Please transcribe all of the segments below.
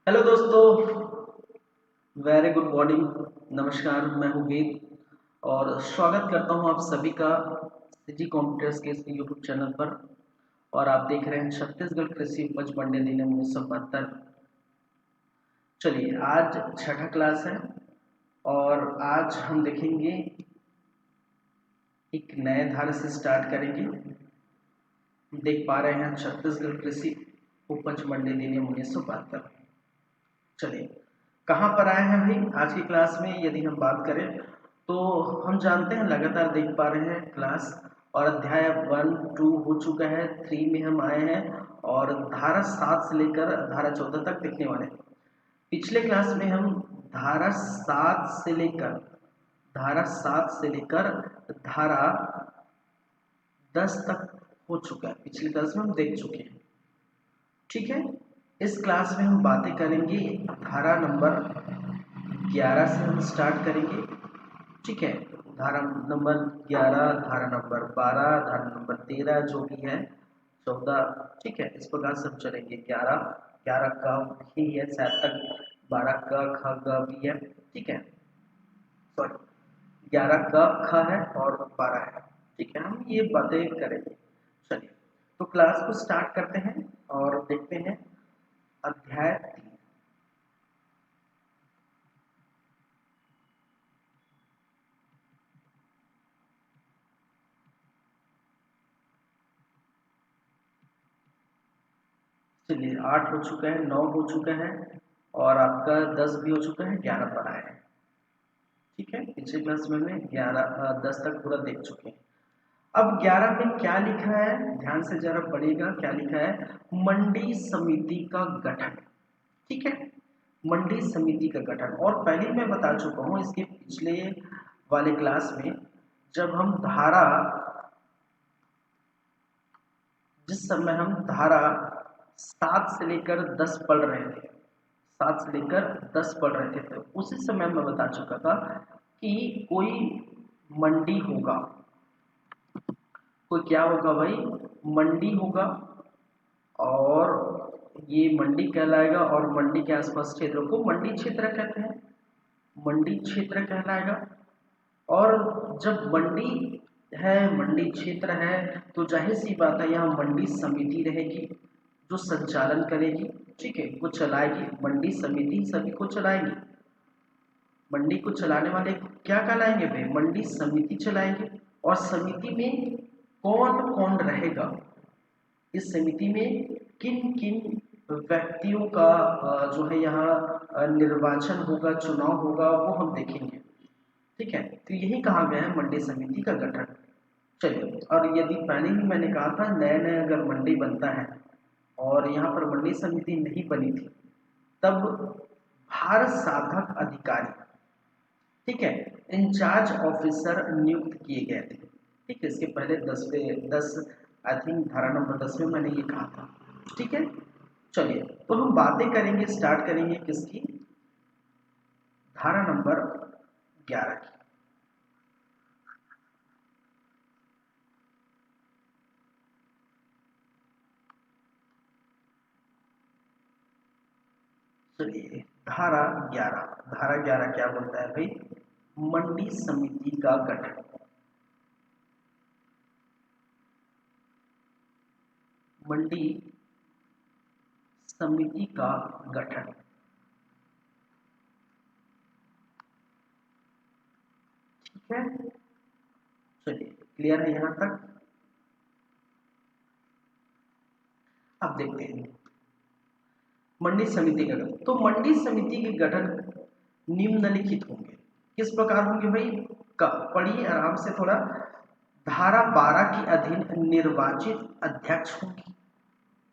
Hello दोस्तों, very good morning. नमस्कार, मैं हूँ वेद और स्वागत करता हूँ आप सभी का सीजी कंप्यूटर्स के इस यूट्यूब चैनल पर। और आप देख रहे हैं छत्तीसगढ़ कृषि उपज मंडी अधिनियम 1972। चलिए, आज छठा क्लास है और आज हम देखेंगे, एक नए धारा से स्टार्ट करेंगे। देख पा रहे हैं छत्तीसगढ़ कृषि उपज मंडी अधिनियम 1972। चलिए, कहाँ पर आए हैं भाई आज की क्लास में यदि हम बात करें तो हम जानते हैं, लगातार देख पा रहे हैं क्लास। और अध्याय 1 2 हो चुका है, 3 में हम आए हैं और धारा 7 से लेकर धारा 14 तक देखने वाले हैं। पिछले क्लास में हम धारा 7 से लेकर धारा 10 तक हो चुका है। पिछले क्लास में हम देख चुके हैं, ठीक है। इस क्लास में हम बातें करेंगे, धारा नंबर 11 से हम स्टार्ट करेंगे, ठीक है। धारा नंबर 11, धारा नंबर 12, धारा नंबर 13 जो भी है, 14, ठीक है। इस प्रकार से हम चलेंगे। 11 का भी है शायद तक, 12 का ख ग भी है, ठीक है। सॉरी, 11 का ख है और 12 है, ठीक है। हम ये बातें करेंगे। चलिए, तो क्लास को स्टार्ट करते हैं और देखते हैं अध्याय 3। चलिए, 8 हो चुका है, 9 हो चुका है और आपका 10 भी हो चुका है, 11 पर आया है, ठीक है। पिछले क्लास में हमने 10 तक पूरा देख चुके हैं। अब 11 में क्या लिखा है, ध्यान से जरा पढ़िएगा। क्या लिखा है? मंडी समिति का गठन, ठीक है। मंडी समिति का गठन, और पहले ही मैं बता चुका हूँ इसके पिछले वाले क्लास में, जब हम धारा जिस समय हम धारा 7 से लेकर 10 पढ़ रहे थे, 7 से लेकर 10 पढ़ रहे थे, तो उसी समय मैं बता चुका था कि कोई मंडी होगा, कोई क्या होगा भाई, मंडी होगा। और ये मंडी कहलाएगा और मंडी के आसपास क्षेत्रों को मंडी क्षेत्र कहते हैं, मंडी क्षेत्र कहलाएगा। और जब मंडी है, मंडी क्षेत्र है, तो जाहिर सी बात है यहाँ मंडी समिति रहेगी जो संचालन करेगी, ठीक है, वो चलाएगी। मंडी समिति सभी को चलाएगी। मंडी को चलाने वाले क्या कहलाएंगे भाई? मंडी समिति चलाएंगे। और समिति में कौन कौन रहेगा, इस समिति में किन किन व्यक्तियों का जो है यहाँ निर्वाचन होगा, चुनाव होगा, वो हम देखेंगे, ठीक है। तो यही कहा गया है मंडी समिति का गठन। चलिए, और यदि पहले ही मैंने कहा था, नया नया अगर मंडी बनता है और यहाँ पर मंडी समिति नहीं बनी थी, तब भारत साधक अधिकारी, ठीक है, इंचार्ज ऑफिसर नियुक्त किए गए थे, ठीक है। इसके पहले 10 आई थिंक धारा नंबर 10 में मैंने ये कहा था, ठीक है। चलिए, तो हम बातें करेंगे, स्टार्ट करेंगे किसकी? धारा नंबर 11 की। चलिए, धारा 11 क्या बोलता है भाई? मंडी समिति का गठन। मंडी समिति का गठन, ठीक है। चलिए, क्लियर है यहाँ तक? अब देखते हैं मंडी समिति का गठन। तो मंडी समिति के गठन निम्नलिखित होंगे। किस प्रकार होंगे भाई? का पढ़िए आराम से थोड़ा। धारा 12 के अधीन निर्वाचित अध्यक्ष होंगे,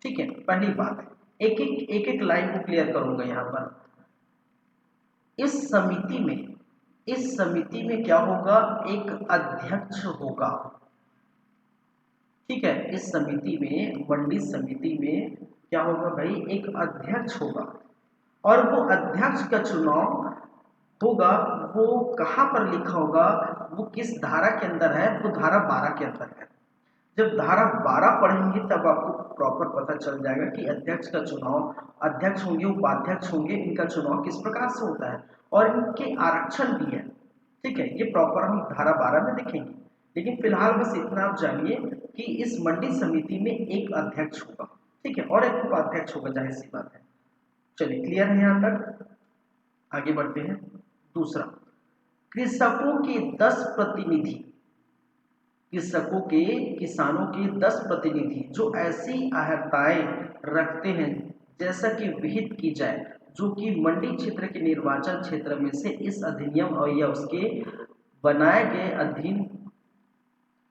ठीक है। पहली बात है, एक एक लाइन को क्लियर करूंगा यहाँ पर। इस समिति में क्या होगा? एक अध्यक्ष होगा, ठीक है। इस समिति में, मंडी समिति में क्या होगा भाई? एक अध्यक्ष होगा। और वो अध्यक्ष का चुनाव होगा, वो कहाँ पर लिखा होगा, वो किस धारा के अंदर है? वो धारा 12 के अंदर है। जब धारा 12 पढ़ेंगे तब आपको प्रॉपर पता चल जाएगा कि अध्यक्ष का चुनाव, अध्यक्ष होंगे, उपाध्यक्ष होंगे, इनका चुनाव किस प्रकार से होता है और इनके आरक्षण भी है। ठीक है, ये प्रॉपर हम धारा 12 में देखेंगे, लेकिन फिलहाल बस इतना आप जानिए कि इस मंडी समिति में एक अध्यक्ष होगा, ठीक है, और एक उपाध्यक्ष होगा, जाहिर सी बात है। चलिए, क्लियर है यहाँ तक? आगे बढ़ते हैं। दूसरा, कृषकों के 10 प्रतिनिधि, कृषकों के, किसानों के 10 प्रतिनिधि जो ऐसी अहर्ताएं रखते हैं जैसा कि विहित की जाए, जो कि मंडी क्षेत्र के निर्वाचन क्षेत्र में से इस अधिनियम और या उसके बनाए गए अधीन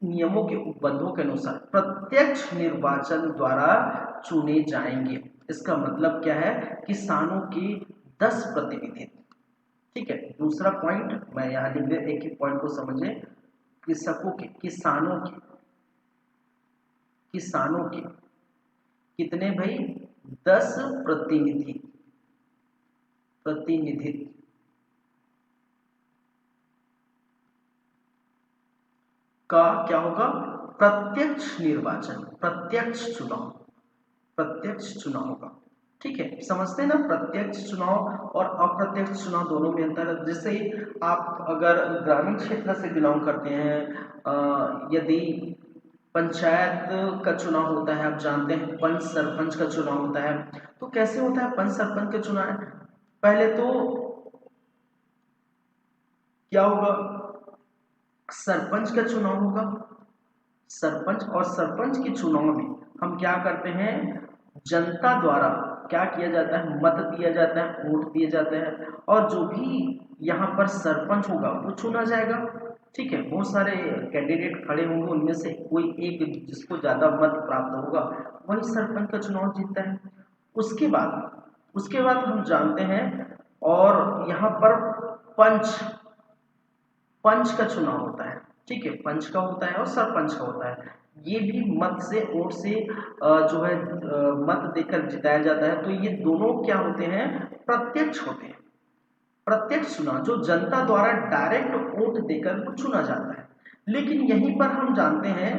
नियमों के उपबंधों के अनुसार प्रत्यक्ष निर्वाचन द्वारा चुने जाएंगे। इसका मतलब क्या है? किसानों के 10 प्रतिनिधि। ठीक है, दूसरा पॉइंट मैं यहाँ लिख दे, एक ही पॉइंट को समझे। कृषकों के, किसानों के, किसानों के कितने भाई? 10 प्रतिनिधि, प्रतिनिधित्व का क्या होगा? प्रत्यक्ष निर्वाचन, प्रत्यक्ष चुनाव, प्रत्यक्ष चुनाव होगा। ठीक है, समझते हैं ना? प्रत्यक्ष चुनाव और अप्रत्यक्ष चुनाव दोनों में अंतर है। जैसे आप अगर ग्रामीण क्षेत्र से बिलोंग करते हैं, यदि पंचायत का चुनाव होता है, आप जानते हैं पंच सरपंच का चुनाव होता है, तो कैसे होता है पंच सरपंच का चुनाव? पहले तो क्या होगा? सरपंच का चुनाव होगा, सरपंच, और सरपंच के चुनाव में हम क्या करते हैं? जनता द्वारा क्या किया जाता है? मत दिया जाता है, वोट दिए जाते हैं, और जो भी यहाँ पर सरपंच होगा वो चुना जाएगा। ठीक है, बहुत सारे कैंडिडेट खड़े होंगे, उनमें से कोई एक जिसको ज्यादा मत प्राप्त होगा वही सरपंच का चुनाव जीतता है। उसके बाद हम जानते हैं, और यहाँ पर पंच, पंच का चुनाव होता है। ठीक है, पंच का होता है और सरपंच का होता है। ये भी मत से, वोट से जो है मत देकर जिताया जाता है। तो ये दोनों क्या होते हैं? प्रत्यक्ष होते हैं। प्रत्यक्ष चुनाव जो जनता द्वारा डायरेक्ट वोट देकर वो चुना जाता है। लेकिन यहीं पर हम जानते हैं,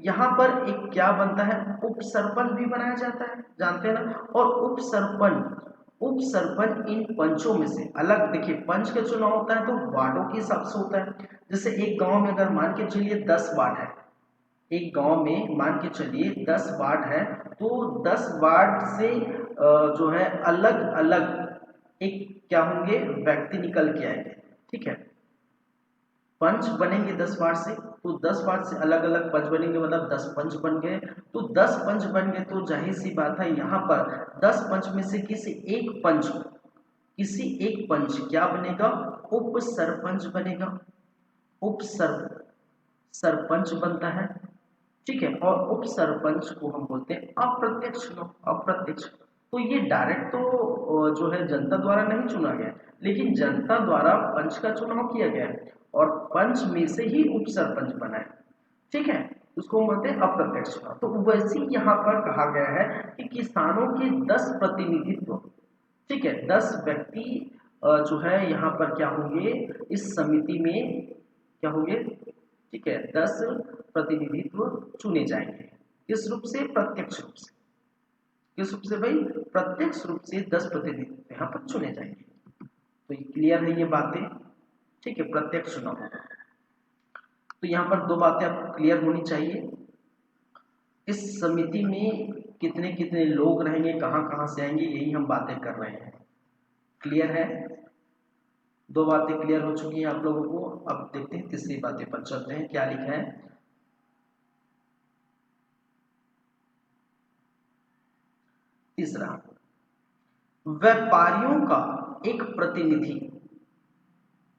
यहाँ पर एक क्या बनता है? उप सरपंच भी बनाया जाता है, जानते हैं ना? और उप सरपंच, उप सरपंच इन पंचों में से अलग, देखिए पंच का चुनाव होता है तो वार्डों के हिसाब से होता है। जैसे एक गांव में अगर मान के चलिए 10 वार्ड है, एक गांव में मान के चलिए 10 वार्ड है, तो 10 वार्ड से जो है अलग अलग एक क्या होंगे? व्यक्ति निकल के आएंगे। ठीक है, पंच बनेंगे 10 वार्ड से, तो 10 वार्ड से अलग अलग पंच बनेंगे, मतलब 10 पंच बन गए। तो 10 पंच बन गए तो जाहिर सी बात है यहाँ पर 10 पंच में से किसी एक पंच क्या बनेगा? उप सरपंच बनेगा, उप सरपंच बनता है। ठीक है, और उप सरपंच को हम बोलते हैं अप्रत्यक्ष चुनाव, अप्रत्यक्ष। तो ये डायरेक्ट तो जो है जनता द्वारा नहीं चुना गया, लेकिन जनता द्वारा पंच का चुनाव किया गया है और पंच में से ही उप सरपंच बना है। ठीक है, उसको बोलते हैं अप्रत्यक्ष चुनाव। तो वैसे ही यहाँ पर कहा गया है कि किसानों के 10 प्रतिनिधित्व, ठीक है, 10 व्यक्ति जो है यहाँ पर क्या होंगे? इस समिति में क्या होंगे? ठीक है, 10 प्रतिनिधित्व चुने जाएंगे। किस रूप से? प्रत्यक्ष रूप से। किस रूप से भाई? प्रत्यक्ष रूप से 10 प्रतिनिधित्व यहाँ पर चुने जाएंगे। तो ये क्लियर है ये बातें? ठीक है, प्रत्यक्ष चुनाव होगा। तो यहाँ पर 2 बातें आपको क्लियर होनी चाहिए। इस समिति में कितने कितने लोग रहेंगे, कहाँ कहाँ से आएंगे, यही हम बातें कर रहे हैं। क्लियर है? 2 बातें क्लियर हो चुकी हैं आप लोगों को। अब देखते हैं तीसरी बातें पर चलते हैं, क्या लिखा है। तीसरा, व्यापारियों का एक प्रतिनिधि।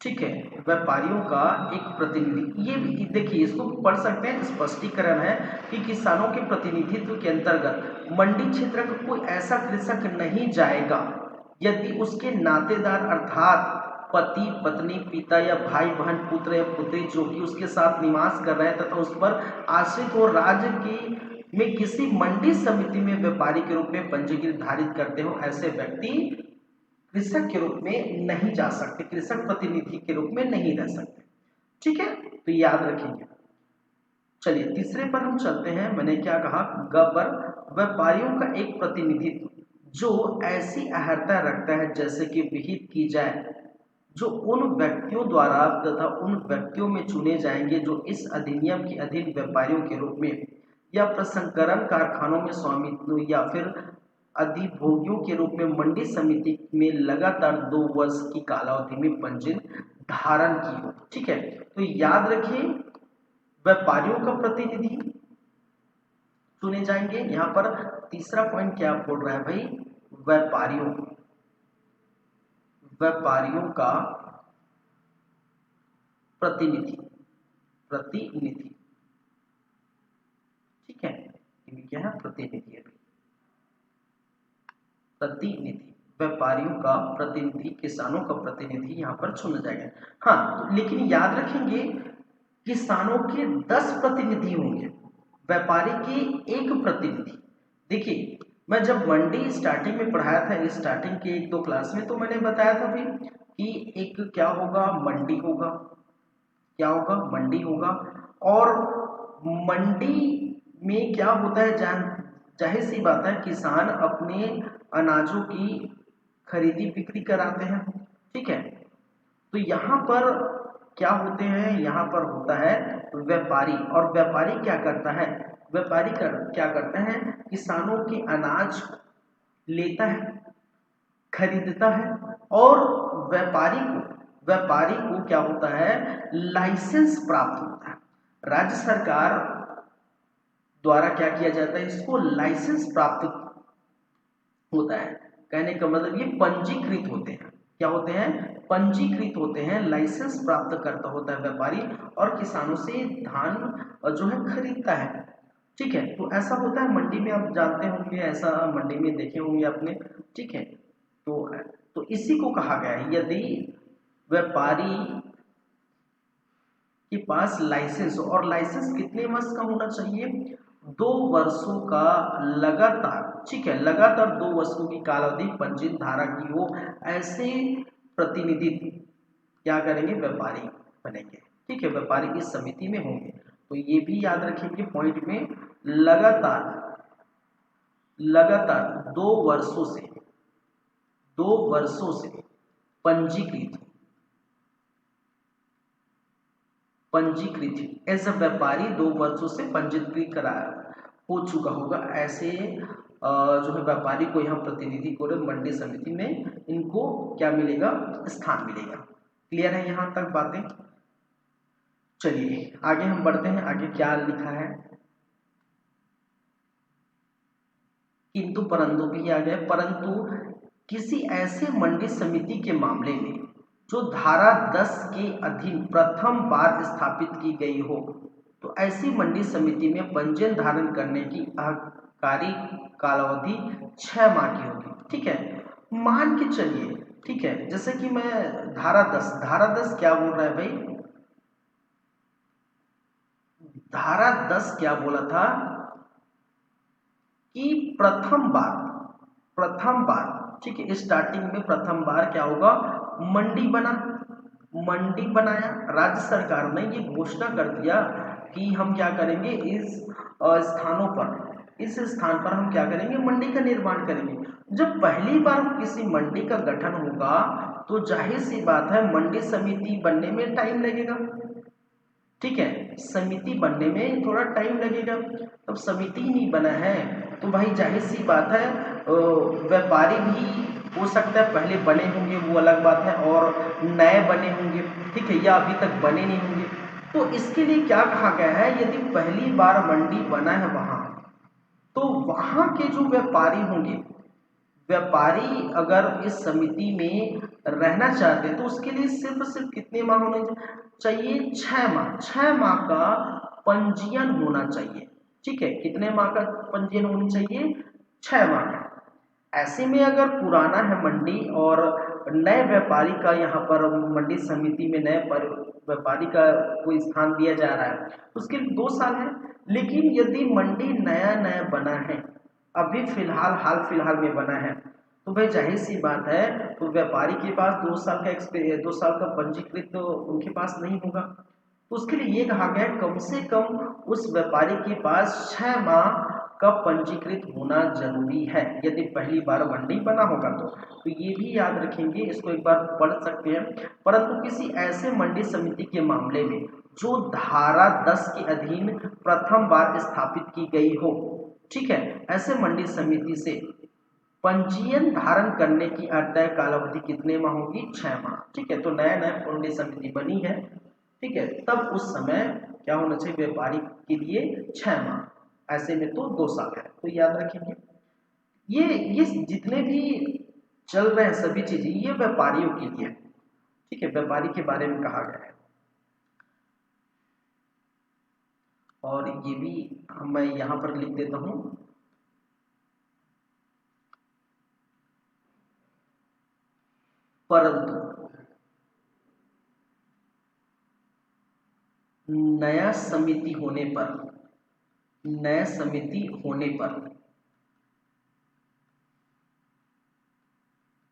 ठीक है, व्यापारियों का एक प्रतिनिधि। ये भी देखिए, इसको पढ़ सकते हैं, स्पष्टीकरण है कि किसानों के प्रतिनिधित्व के अंतर्गत मंडी क्षेत्र का कोई ऐसा कृषक नहीं जाएगा यदि उसके नातेदार अर्थात पति, पत्नी, पिता या भाई, बहन, पुत्र या पुत्री जो कि उसके साथ निवास कर रहे हैं तथा उस पर आश्रित हो राज्य की में किसी मंडी समिति में व्यापारी के रूप में पंजीकृत धारित करते हो, ऐसे व्यक्ति कृषक के रूप में नहीं जा सकते, कृषक प्रतिनिधि के रूप में नहीं रह सकते। ठीक है, तो याद रखेंगे। चलिए तीसरे पर हम चलते हैं। मैंने क्या कहा? ग पर व्यापारियों का एक प्रतिनिधित्व जो ऐसी अहर्ता रखता है जैसे कि विहित की जाए, जो उन व्यक्तियों द्वारा तथा उन व्यक्तियों में चुने जाएंगे जो इस अधिनियम के अधीन व्यापारियों के रूप में या प्रसंस्करण कारखानों में स्वामित्व या फिर अधिभोगियों के रूप में मंडी समिति में लगातार 2 वर्ष की कालावधि में पंजीयन धारण की हो। ठीक है, तो याद रखिए व्यापारियों का प्रतिनिधि चुने जाएंगे। यहाँ पर तीसरा पॉइंट क्या बोल रहा है भाई, व्यापारियों व्यापारियों का प्रतिनिधि प्रतिनिधि ठीक है, ये क्या है प्रतिनिधि, अभी प्रतिनिधि व्यापारियों का प्रतिनिधि, किसानों का प्रतिनिधि यहाँ पर चुना जाएगा। हाँ, लेकिन याद रखेंगे किसानों के 10 प्रतिनिधि होंगे, व्यापारी के 1 प्रतिनिधि। देखिए मैं जब मंडी स्टार्टिंग में पढ़ाया था, स्टार्टिंग के 1-2 क्लास में, तो मैंने बताया था भाई कि एक क्या होगा, मंडी होगा, क्या होगा, मंडी होगा। और मंडी में क्या होता है, जाहिर सी बात है किसान अपने अनाजों की खरीदी बिक्री कराते हैं। ठीक है, तो यहाँ पर क्या होते हैं, यहाँ पर होता है व्यापारी, और व्यापारी क्या करता है, व्यापारी क्या करता है, किसानों के अनाज लेता है, खरीदता है, और व्यापारी को क्या होता है, लाइसेंस प्राप्त होता है। राज्य सरकार द्वारा क्या किया जाता है, इसको लाइसेंस प्राप्त होता है। कहने का मतलब ये पंजीकृत होते हैं, क्या होते हैं, पंजीकृत होते हैं, लाइसेंस प्राप्त करता होता है व्यापारी, और किसानों से धान जो है खरीदता है। ठीक है, तो ऐसा होता है मंडी में, आप जानते होंगे, ऐसा मंडी में देखे होंगे आपने। ठीक है, तो इसी को कहा गया है, यदि व्यापारी के पास लाइसेंस, और लाइसेंस कितने वर्ष का होना चाहिए, 2 वर्षों का लगातार। ठीक है, लगातार 2 वर्षों की कालावधि पंजीयन धारा की हो, ऐसे प्रतिनिधित्व क्या करेंगे, व्यापारी बनेंगे। ठीक है, व्यापारी इस समिति में होंगे। तो ये भी याद रखेंगे पॉइंट में, लगातार 2 वर्षों से पंजीकृत एज अ व्यापारी 2 वर्षों से पंजीकृत कराया हो चुका होगा, ऐसे जो है व्यापारी को यहाँ प्रतिनिधि को मंडी समिति में इनको क्या मिलेगा, स्थान मिलेगा। क्लियर है यहाँ तक बातें। चलिए आगे हम बढ़ते हैं, आगे क्या लिखा है, किंतु परंतु भी आ गया, परंतु किसी ऐसे मंडी समिति के मामले में जो धारा 10 के अधीन प्रथम बार स्थापित की गई हो, तो ऐसी मंडी समिति में पंजीयन धारण करने की आधिकारिक कालावधि 6 माह की होगी। ठीक है, मान के चलिए, ठीक है, जैसे कि मैं धारा 10 क्या बोल रहा है भाई, धारा 10 क्या बोला था कि प्रथम बार, ठीक है, स्टार्टिंग में प्रथम बार क्या होगा, मंडी बनाया, राज्य सरकार ने ये घोषणा कर दिया कि हम क्या करेंगे, इस स्थान पर हम क्या करेंगे, मंडी का निर्माण करेंगे। जब पहली बार किसी मंडी का गठन होगा तो जाहिर सी बात है मंडी समिति बनने में टाइम लगेगा। ठीक है, समिति बनने में थोड़ा टाइम लगेगा। तब समिति ही नहीं बना है तो भाई जाहिर सी बात है व्यापारी भी हो सकता है पहले बने होंगे, वो अलग बात है, और नए बने होंगे, ठीक है, या अभी तक बने नहीं होंगे। तो इसके लिए क्या कहा गया है, यदि पहली बार मंडी बना है वहां, तो वहां के जो व्यापारी होंगे, व्यापारी अगर इस समिति में रहना चाहते हैं तो उसके लिए सिर्फ कितने माह होने चाहिए, 6 माह का पंजीयन होना चाहिए। ठीक है, कितने माह का पंजीयन होना चाहिए, 6 माह का। ऐसे में अगर पुराना है मंडी और नए व्यापारी का यहाँ पर मंडी समिति में नए व्यापारी का कोई स्थान दिया जा रहा है, उसके 2 साल है। लेकिन यदि मंडी नया बना है, अभी हाल फिलहाल में बना है, तो भाई जाहिर सी बात है तो व्यापारी के पास 2 साल का 2 साल का पंजीकृत तो उनके पास नहीं होगा। तो उसके लिए ये कहा गया कम से कम उस व्यापारी के पास 6 माह का पंजीकृत होना जरूरी है यदि पहली बार मंडी बना होगा तो ये भी याद रखेंगे, इसको एक बार पढ़ सकते हैं। परंतु किसी ऐसे मंडी समिति के मामले में जो धारा 10 के अधीन प्रथम बार स्थापित की गई हो, ठीक है, ऐसे मंडी समिति से पंजीयन धारण करने की तय कालावधि कितने माह होगी? 6 माह। ठीक है, तो नया नया मंडी समिति बनी है, ठीक है, तब उस समय क्या होना चाहिए? व्यापारी के लिए 6 माह, ऐसे में तो 2 साल है, तो याद रखेंगे। ये जितने भी चल रहे हैं सभी चीजें ये व्यापारियों के लिए, ठीक है, व्यापारी के बारे में कहा गया है। और ये भी मैं यहां पर लिख देता हूं, परंतु नया समिति होने पर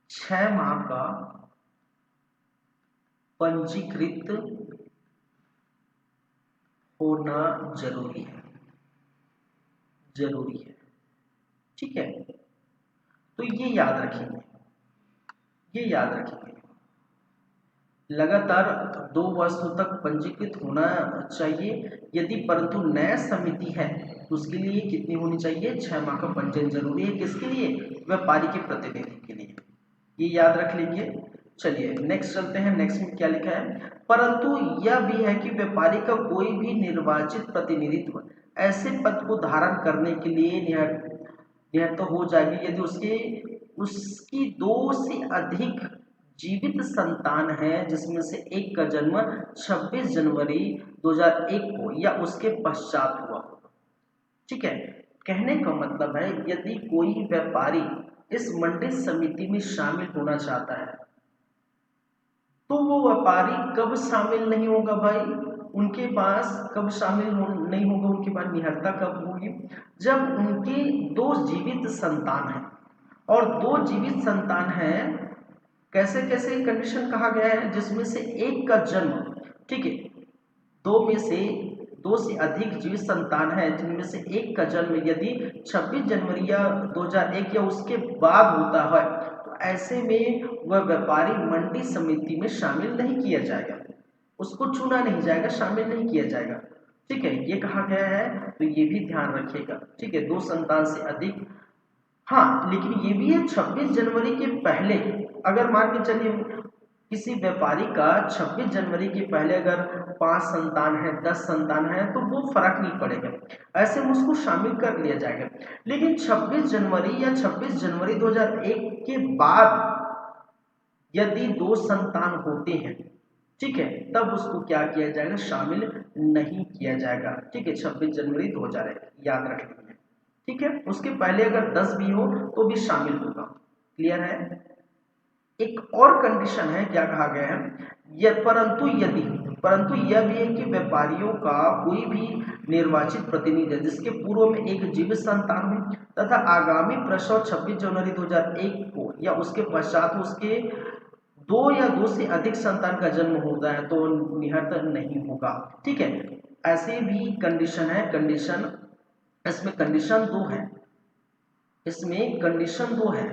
6 माह का पंजीकृत होना जरूरी है, ठीक है। तो ये याद रखेंगे, लगातार 2 वर्षों तक पंजीकृत होना चाहिए यदि, परंतु नया समिति है तो उसके लिए कितनी होनी चाहिए? 6 माह का पंजीयन जरूरी है। किसके लिए? व्यापारी के प्रतिनिधि के लिए, ये याद रख लीजिए। चलिए नेक्स्ट चलते हैं। नेक्स्ट में क्या लिखा है? परंतु यह भी है कि व्यापारी का कोई भी निर्वाचित प्रतिनिधित्व ऐसे पद को धारण करने के लिए निहत्थ हो जाएगी यदि उसकी 2 से अधिक जीवित संतान है जिसमें से एक का जन्म 26 जनवरी 2001 को या उसके पश्चात हुआ। ठीक है, कहने का मतलब है यदि कोई व्यापारी इस मंडी समिति में शामिल होना चाहता है तो वो व्यापारी कब शामिल नहीं होगा भाई? उनके पास कब नहीं होगा? उनके पास निहत्था कब होगी? जब उनके 2 जीवित संतान हैं, और 2 जीवित संतान हैं, कैसे कैसे कंडीशन कहा गया है? जिसमें से एक का जन्म, ठीक है, 2 से अधिक जीवित संतान है जिनमें से एक का जन्म यदि 26 जनवरी या 2001 या उसके बाद होता है तो ऐसे में वह व्यापारी मंडी समिति में शामिल नहीं किया जाएगा, उसको चुना नहीं जाएगा, शामिल नहीं किया जाएगा। ठीक है, ये कहा गया है, तो ये भी ध्यान रखिएगा। ठीक है, 2 संतान से अधिक, हाँ, लेकिन ये भी है 26 जनवरी के पहले, अगर मान के चलिए किसी व्यापारी का 26 जनवरी के पहले अगर 5 संतान है, 10 संतान है, तो वो फर्क नहीं पड़ेगा, ऐसे में उसको शामिल कर लिया जाएगा। लेकिन 26 जनवरी या 26 जनवरी 2001 के बाद यदि 2 संतान होते हैं, ठीक है, तब उसको क्या किया जाएगा? शामिल नहीं किया जाएगा। ठीक है, 26 जनवरी 2001 याद रख लीजिए। ठीक है, उसके पहले अगर 10 भी हो तो भी शामिल होगा। क्लियर है? एक और कंडीशन है, क्या कहा गया है? परंतु यह भी है कि व्यापारियों का कोई भी निर्वाचित प्रतिनिधि है जिसके पूर्व में एक जीवित संतान हो तथा आगामी प्रसव 26 जनवरी 2001 को या उसके पश्चात उसके 2 या 2 से अधिक संतान का जन्म होता है तो निहत्था नहीं होगा। ठीक है, ऐसे भी कंडीशन है। इसमें कंडीशन 2 है,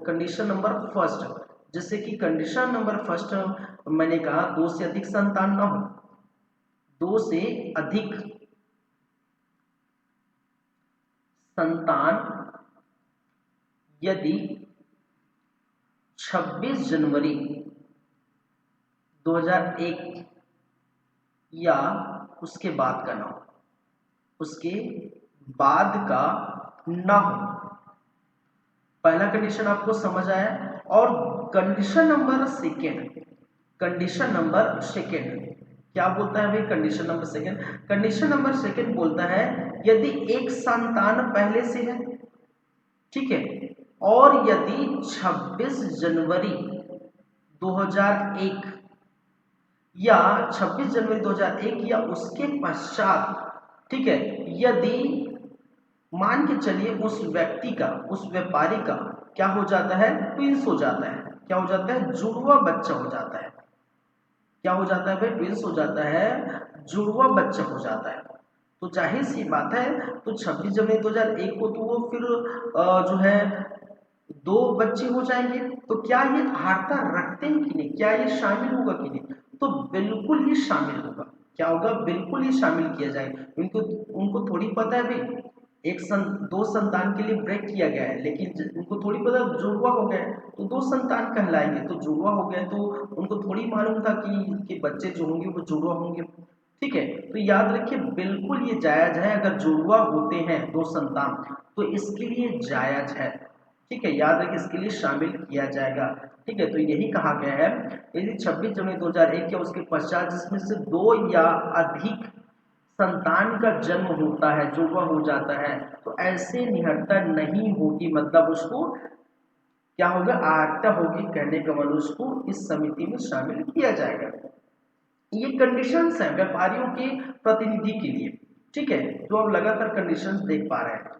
कंडीशन नंबर फर्स्ट, जैसे कि कंडीशन नंबर फर्स्ट मैंने कहा 2 से अधिक संतान ना हो, 2 से अधिक संतान यदि 26 जनवरी 2001 या उसके बाद का ना हो, उसके बाद का ना हो। पहला कंडीशन आपको समझ आया। और कंडीशन नंबर सेकेंड क्या बोलता है भाई? कंडीशन नंबर सेकेंड बोलता है यदि एक संतान पहले से है, ठीक है, और यदि 26 जनवरी 2001 या 26 जनवरी 2001 या उसके पश्चात, ठीक है, यदि मान के चलिए उस व्यक्ति का, उस व्यापारी का क्या हो जाता है? ट्विंस हो जाता है। क्या हो जाता है? जुड़वा बच्चा हो जाता है। क्या हो जाता है भाई? ट्विंस हो जाता है, जुड़वा बच्चा हो जाता है। तो जाहिर सी बात है, तो 26 जनवरी 2001 को तो वो फिर जो है दो बच्चे हो जाएंगे। तो क्या ये वार्ता रखते हैं कि नहीं, क्या ये शामिल होगा कि नहीं, तो बिल्कुल ही शामिल होगा। क्या होगा, बिल्कुल ही शामिल किया जाएगा। उनको उनको थोड़ी पता है भाई दो संतान के लिए ब्रेक किया गया है, लेकिन उनको थोड़ी पता जुड़वा हो गया है तो दो संतान कहलाएंगे, तो जुड़वा हो गए तो उनको थोड़ी मालूम था कि बच्चे जो होंगे वो जुड़वा होंगे। ठीक है, तो याद रखिए बिल्कुल ये जायज है, अगर जुड़वा होते हैं दो संतान तो इसके लिए जायज है। ठीक है, याद रखिए इसके लिए शामिल किया जाएगा। ठीक है, तो यही कहा गया है यदि 26 जनवरी 2001 या उसके पश्चात जिसमें से दो या अधिक संतान का जन्म होता है, जुड़वा हो जाता है, तो ऐसे निहत्ता नहीं होगी, मतलब उसको क्या होगा, आर्ता होगी, कहने का मतलब उसको इस समिति में शामिल किया जाएगा। ये कंडीशंस हैं व्यापारियों के प्रतिनिधि के लिए। ठीक है, जो अब लगातार कंडीशंस देख पा रहे हैं।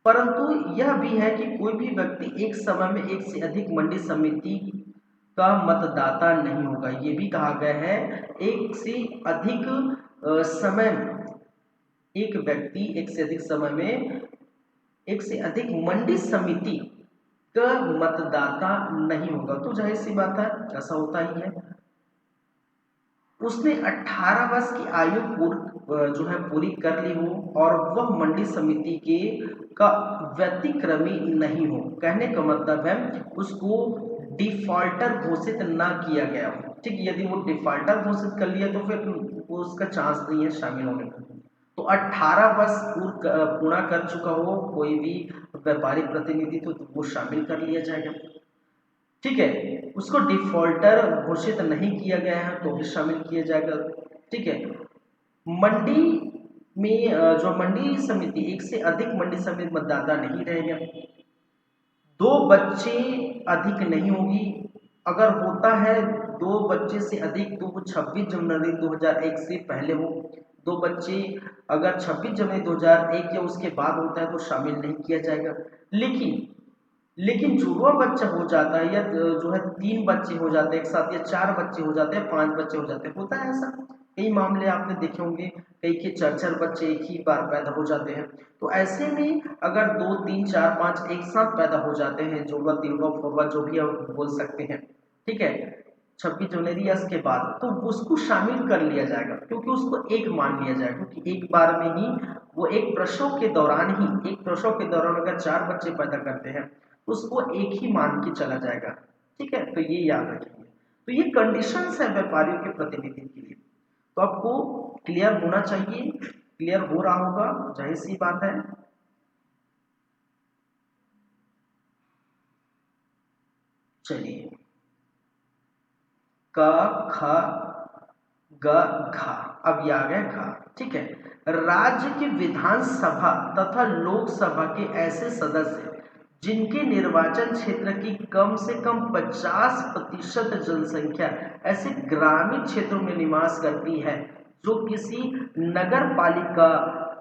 परंतु यह भी है कि कोई भी व्यक्ति एक समय में एक से अधिक मंडी समिति का मतदाता नहीं होगा। ये भी कहा गया है एक से अधिक समय में एक व्यक्ति एक से अधिक समय में एक से अधिक मंडी समिति का मतदाता नहीं होगा। तो जाहिर सी बात है ऐसा होता ही है। उसने 18 वर्ष की आयु जो है पूरी कर ली हो और वह मंडी समिति के का व्यतिक्रमी नहीं हो। कहने का मतलब है उसको डिफॉल्टर घोषित ना किया गया हो। ठीक, यदि वो डिफॉल्टर घोषित कर लिया तो फिर वो उसका चांस नहीं है शामिल होने का। तो 18 वर्ष पूरा कर चुका हो कोई भी व्यापारिक प्रतिनिधि तो वो शामिल कर लिया जाएगा। ठीक है, उसको डिफॉल्टर घोषित नहीं किया गया है तो भी शामिल किया जाएगा। ठीक है, मंडी में जो मंडी समिति एक से अधिक मंडी समिति मतदाता नहीं रहेगा। दो बच्चे अधिक नहीं होगी, अगर होता है दो बच्चे से अधिक तो वो 26 जनवरी 2001 से पहले हो। दो बच्चे अगर 26 जनवरी 2001 या उसके बाद होता है तो शामिल नहीं किया जाएगा। लेकिन जुड़वा बच्चा हो जाता है या जो है तीन बच्चे हो जाते हैं एक साथ, या चार बच्चे हो जाते हैं, पांच बच्चे हो जाते हैं, होता है ऐसा। कई मामले आपने देखे होंगे, कई के चार बच्चे एक ही बार पैदा हो जाते हैं। तो ऐसे में अगर दो तीन चार पांच एक साथ पैदा हो जाते हैं, जुड़वा तिड़वा फुड़वा जो भी आप बोल सकते हैं, ठीक है, 26 जनवरी या इसके बाद, तो उसको शामिल कर लिया जाएगा क्योंकि उसको एक मान लिया जाएगा, क्योंकि एक बार में ही वो एक प्रसव के दौरान अगर चार बच्चे पैदा करते हैं उसको एक ही मान के चला जाएगा। ठीक है, तो ये याद रखिए। तो ये कंडीशंस है व्यापारियों के प्रतिनिधि के लिए, तो आपको क्लियर होना चाहिए, क्लियर हो रहा होगा, जाहिर सी बात है। चलिए, क ख ग घ, अब ये आ गया घ। ठीक है, राज्य की विधानसभा तथा लोकसभा के ऐसे सदस्य जिनके निर्वाचन क्षेत्र की कम से कम 50% जनसंख्या ऐसे ग्रामीण क्षेत्रों में निवास करती है जो किसी नगर पालिका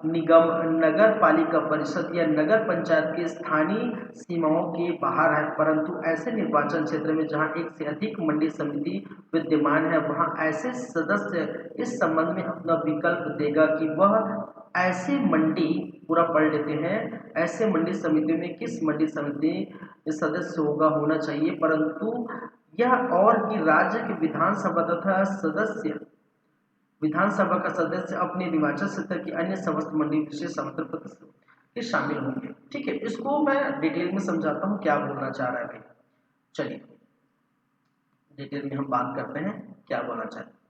निगम, नगर पालिका परिषद या नगर पंचायत के स्थानीय सीमाओं के बाहर है, परंतु ऐसे निर्वाचन क्षेत्र में जहां एक से अधिक मंडी समिति विद्यमान है वहां ऐसे सदस्य इस संबंध में अपना विकल्प देगा कि वह ऐसे मंडी, पूरा पढ़ लेते हैं, ऐसे मंडी समिति में किस मंडी समिति सदस्य होना चाहिए, परंतु यह और कि राज्य के विधानसभा का सदस्य अपने निर्वाचन क्षेत्र की अन्य समस्त मंडी विशेष आमंत्रण पत्र के शामिल होंगे। ठीक है, इसको मैं डिटेल में समझाता हूँ क्या बोलना चाह रहा है भाई। चलिए डिटेल में हम बात करते हैं क्या बोलना चाहते हैं।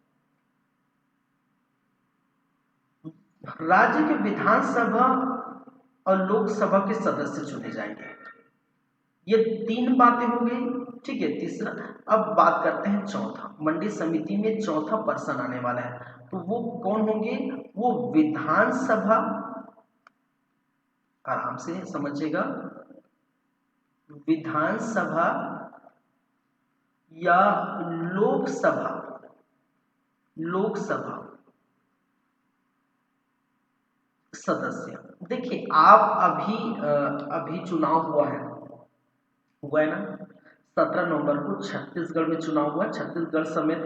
राज्य के विधानसभा और लोकसभा के सदस्य चुने जाएंगे, ये तीन बातें हो गई। ठीक है, तीसरा, अब बात करते हैं चौथा, मंडी समिति में चौथा पर्सन आने वाला है, तो वो कौन होंगे, वो विधानसभा, आराम से समझिएगा, विधानसभा या लोकसभा, लोकसभा सदस्य। देखिए आप अभी चुनाव हुआ है ना, 17 नवंबर को छत्तीसगढ़ में चुनाव हुआ। छत्तीसगढ़ समेत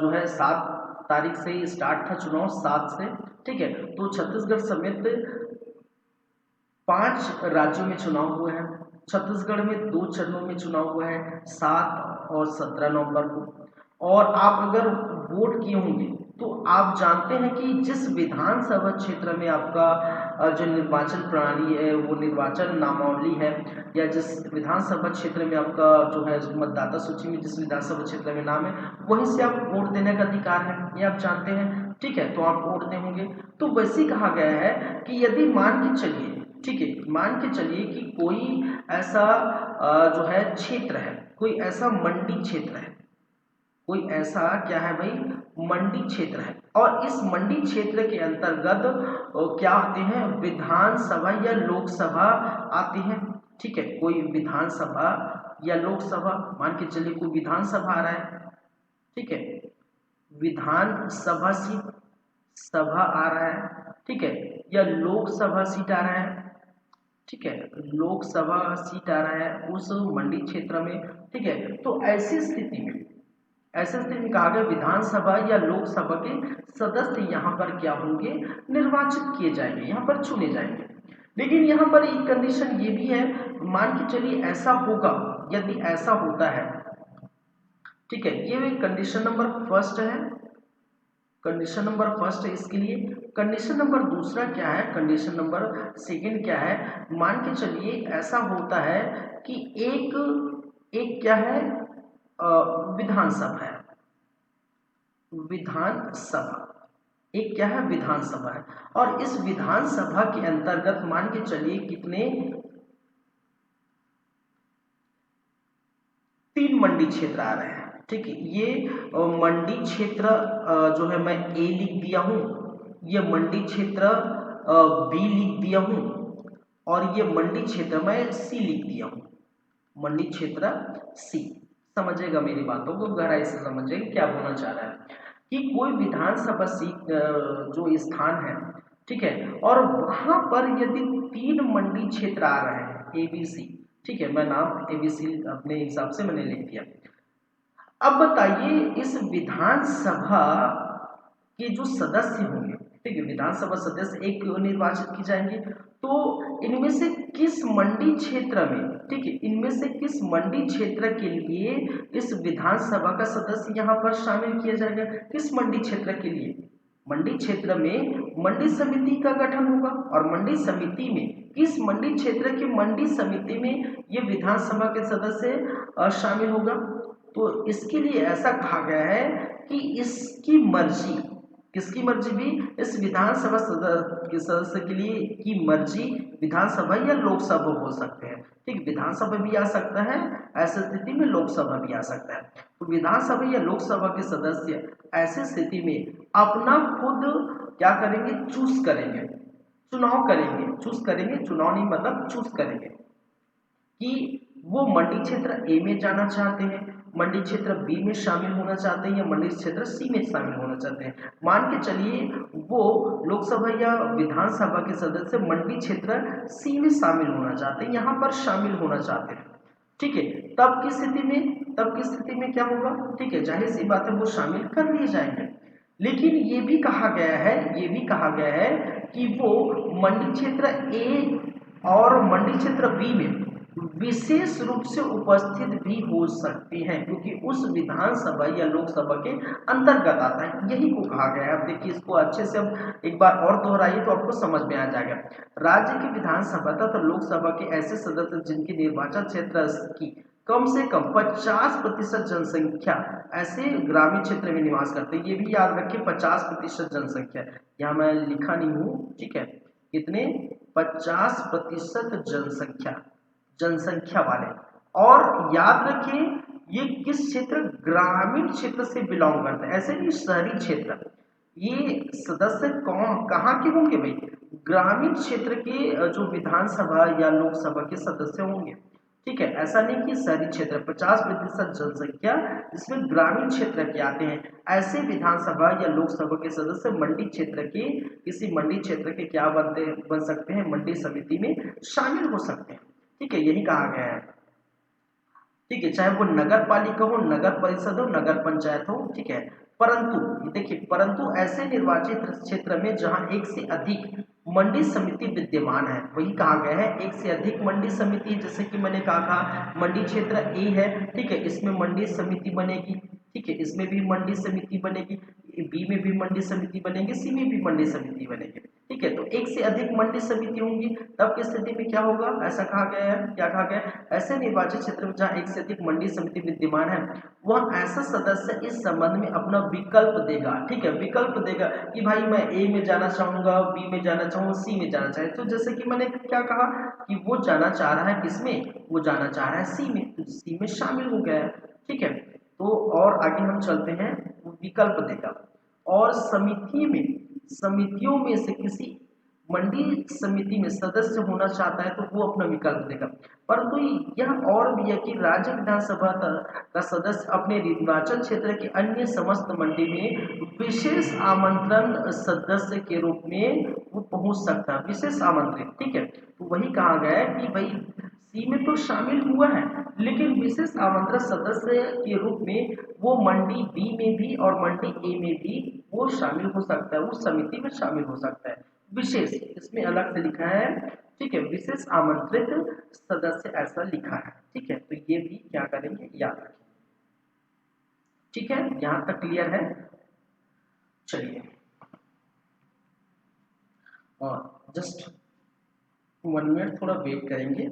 जो है 7 तारीख से स्टार्ट था चुनाव, 7 से, ठीक है। तो छत्तीसगढ़ समेत 5 राज्यों में चुनाव हुए हैं। छत्तीसगढ़ में 2 चरणों में चुनाव हुआ है, 7 और 17 नवंबर को। और आप अगर वोट किए होंगे तो आप जानते हैं कि जिस विधानसभा क्षेत्र में आपका जो निर्वाचन प्रणाली है, वो निर्वाचन नामावली है, या जिस विधानसभा क्षेत्र में आपका जो है मतदाता सूची में जिस विधानसभा क्षेत्र में नाम है, वहीं से आप वोट देने का अधिकार है, ये आप जानते हैं, ठीक है। तो आप वोट दे होंगे। तो वैसे ही कहा गया है कि यदि मान के चलिए, ठीक है, मान के चलिए कि कोई ऐसा जो है क्षेत्र है, कोई ऐसा मंडी क्षेत्र है, कोई ऐसा क्या है भाई, मंडी क्षेत्र है, और इस मंडी क्षेत्र के अंतर्गत क्या आते हैं, विधानसभा या लोकसभा आती है, ठीक है। कोई विधानसभा या लोकसभा, मान के चलिए कोई विधानसभा आ रहा है, ठीक है, विधानसभा सीट सभा आ रहा है, ठीक है, या लोकसभा सीट आ रहा है, ठीक है, लोकसभा सीट आ रहा है उस मंडी क्षेत्र में, ठीक है। तो ऐसी स्थिति में कहा गया विधानसभा या लोकसभा के सदस्य यहाँ पर क्या होंगे, निर्वाचित किए जाएंगे, यहाँ पर चुने जाएंगे। लेकिन यहाँ पर एक कंडीशन ये भी है, मान के चलिए ऐसा होगा, यदि ऐसा होता है, ठीक है, ये कंडीशन नंबर फर्स्ट है, कंडीशन नंबर फर्स्ट है इसके लिए। कंडीशन नंबर दूसरा क्या है, कंडीशन नंबर सेकंड क्या है, मान के चलिए ऐसा होता है कि एक एक क्या है, विधानसभा है, विधानसभा, एक क्या है, विधानसभा है, और इस विधानसभा के अंतर्गत मान के चलिए कितने, 3 मंडी क्षेत्र आ रहे हैं, ठीक है। ये मंडी क्षेत्र जो है मैं ए लिख दिया हूं, ये मंडी क्षेत्र बी लिख दिया हूं, और ये मंडी क्षेत्र मैं सी लिख दिया हूं, मंडी क्षेत्र सी। समझेगा मेरी बातों को, गहराई से समझेगा क्या बोलना चाह रहा है, कि कोई विधानसभा सीट जो स्थान है, ठीक है, और वहां पर यदि 3 मंडी क्षेत्र आ रहे हैं, ए बी सी, ठीक है, मैं नाम ए बी सी अपने हिसाब से मैंने लिख दिया। अब बताइए इस विधानसभा के जो सदस्य होंगे, ठीक है, विधानसभा सदस्य एक निर्वाचित की जाएंगे, तो इनमें से किस मंडी क्षेत्र में, ठीक है, इनमें से किस मंडी क्षेत्र के लिए इस विधानसभा का सदस्य यहाँ पर शामिल किया जाएगा, किस मंडी क्षेत्र के लिए, मंडी क्षेत्र में मंडी समिति का गठन होगा, और मंडी समिति में किस मंडी क्षेत्र की मंडी समिति में ये विधानसभा के सदस्य शामिल होगा। तो इसके लिए ऐसा कहा गया है कि इसकी मर्जी, किसकी मर्जी भी, इस विधानसभा सदस्य के लिए की मर्जी विधानसभा या लोकसभा हो सकते हैं, ठीक, विधानसभा भी आ सकता है, ऐसी स्थिति में लोकसभा भी आ सकता है। तो विधानसभा या लोकसभा के सदस्य ऐसी स्थिति में अपना खुद क्या करेंगे, चूज करेंगे, चुनाव करेंगे, चूज करेंगे, चुनाव नहीं मतलब चूज करेंगे कि वो मंडी क्षेत्र ए में जाना चाहते हैं, मंडी क्षेत्र बी में शामिल होना चाहते हैं, या मंडी क्षेत्र सी में शामिल होना चाहते हैं। मान के चलिए वो लोकसभा या विधानसभा के सदस्य मंडी क्षेत्र सी में शामिल होना चाहते हैं, यहाँ पर शामिल होना चाहते हैं, ठीक है। तब की स्थिति में क्या होगा, ठीक है, जाहिर सी बात है वो शामिल कर लिए जाएंगे। लेकिन ये भी कहा गया है, ये भी कहा गया है कि वो मंडी क्षेत्र ए और मंडी क्षेत्र बी में विशेष रूप से उपस्थित भी हो सकती हैं, क्योंकि उस विधानसभा या लोकसभा के अंतर्गत आता है, यही को कहा गया है। अब देखिए इसको अच्छे से अब एक बार और दोहराइए तो आपको समझ में आ जाएगा। राज्य की विधानसभा तथा लोकसभा के ऐसे सदस्य जिनके निर्वाचन क्षेत्र की कम से कम 50% जनसंख्या ऐसे ग्रामीण क्षेत्र में निवास करते हैं, ये भी याद रखिए 50% जनसंख्या, यहाँ मैं लिखा नहीं हूँ, ठीक है, कितने, 50% जनसंख्या वाले, और याद रखिए ये किस क्षेत्र, ग्रामीण क्षेत्र से बिलोंग करते हैं, ऐसे नहीं शहरी क्षेत्र। ये सदस्य कौन कहाँ के होंगे भाई, ग्रामीण क्षेत्र के जो विधानसभा या लोकसभा के सदस्य होंगे, ठीक है। ऐसा नहीं कि शहरी क्षेत्र, 50% जनसंख्या इसमें ग्रामीण क्षेत्र के आते हैं, ऐसे विधानसभा या लोकसभा के सदस्य मंडी क्षेत्र के किसी मंडी क्षेत्र के क्या बन सकते हैं, मंडी समिति में शामिल हो सकते हैं, ठीक है, यही कहा गया है, ठीक है, चाहे वो नगर पालिका हो, नगर परिषद हो, नगर पंचायत हो, ठीक है। परंतु देखिए, परंतु ऐसे निर्वाचित क्षेत्र में जहां एक से अधिक मंडी समिति विद्यमान है, वही कहा गया है एक से अधिक मंडी समिति। जैसे कि मैंने कहा था मंडी क्षेत्र ए है, ठीक है, इसमें मंडी समिति बनेगी, ठीक है, इसमें भी मंडी समिति बनेगी, बी में भी मंडी समिति बनेगी, सी में भी मंडी समिति बनेगी, ठीक है। तो एक से अधिक मंडी समिति होंगी, तब की स्थिति में क्या होगा, ऐसा कहा गया है, क्या कहा गया है, ऐसे निर्वाचित क्षेत्र में जहां एक से अधिक मंडी समिति विद्यमान है, वह ऐसा सदस्य इस संबंध में अपना विकल्प देगा, ठीक है, विकल्प देगा कि भाई मैं ए में जाना चाहूंगा, बी में जाना चाहूंगा, सी में जाना चाहे। तो जैसे कि मैंने क्या कहा कि वो जाना चाह रहा है किसमें, वो जाना चाह रहा है सी में, तो सी में शामिल हो गया है, ठीक है। तो और आगे हम चलते हैं, विकल्प देगा। और समिति में, समितियों में से किसी मंडी समिति में सदस्य होना चाहता है तो वो अपना विकल्प देगा। परंतु यह और भी है कि राज्य विधानसभा का सदस्य अपने निर्वाचन क्षेत्र के अन्य समस्त मंडी में विशेष आमंत्रण सदस्य के रूप में वो पहुंच सकता है, विशेष आमंत्रित, ठीक है। तो वही कहा गया है कि भाई सी में तो शामिल हुआ है, लेकिन विशेष आमंत्रित सदस्य के रूप में वो मंडी बी में भी और मंडी ए में भी वो शामिल हो सकता है, उस समिति में शामिल हो सकता है। विशेष इसमें अलग से लिखा है, ठीक है, विशेष आमंत्रित सदस्य ऐसा लिखा है, ठीक है। तो ये भी क्या करेंगे, याद रखें, ठीक है, यहां तक क्लियर है। चलिए, और जस्ट 1 मिनट थोड़ा वेट करेंगे।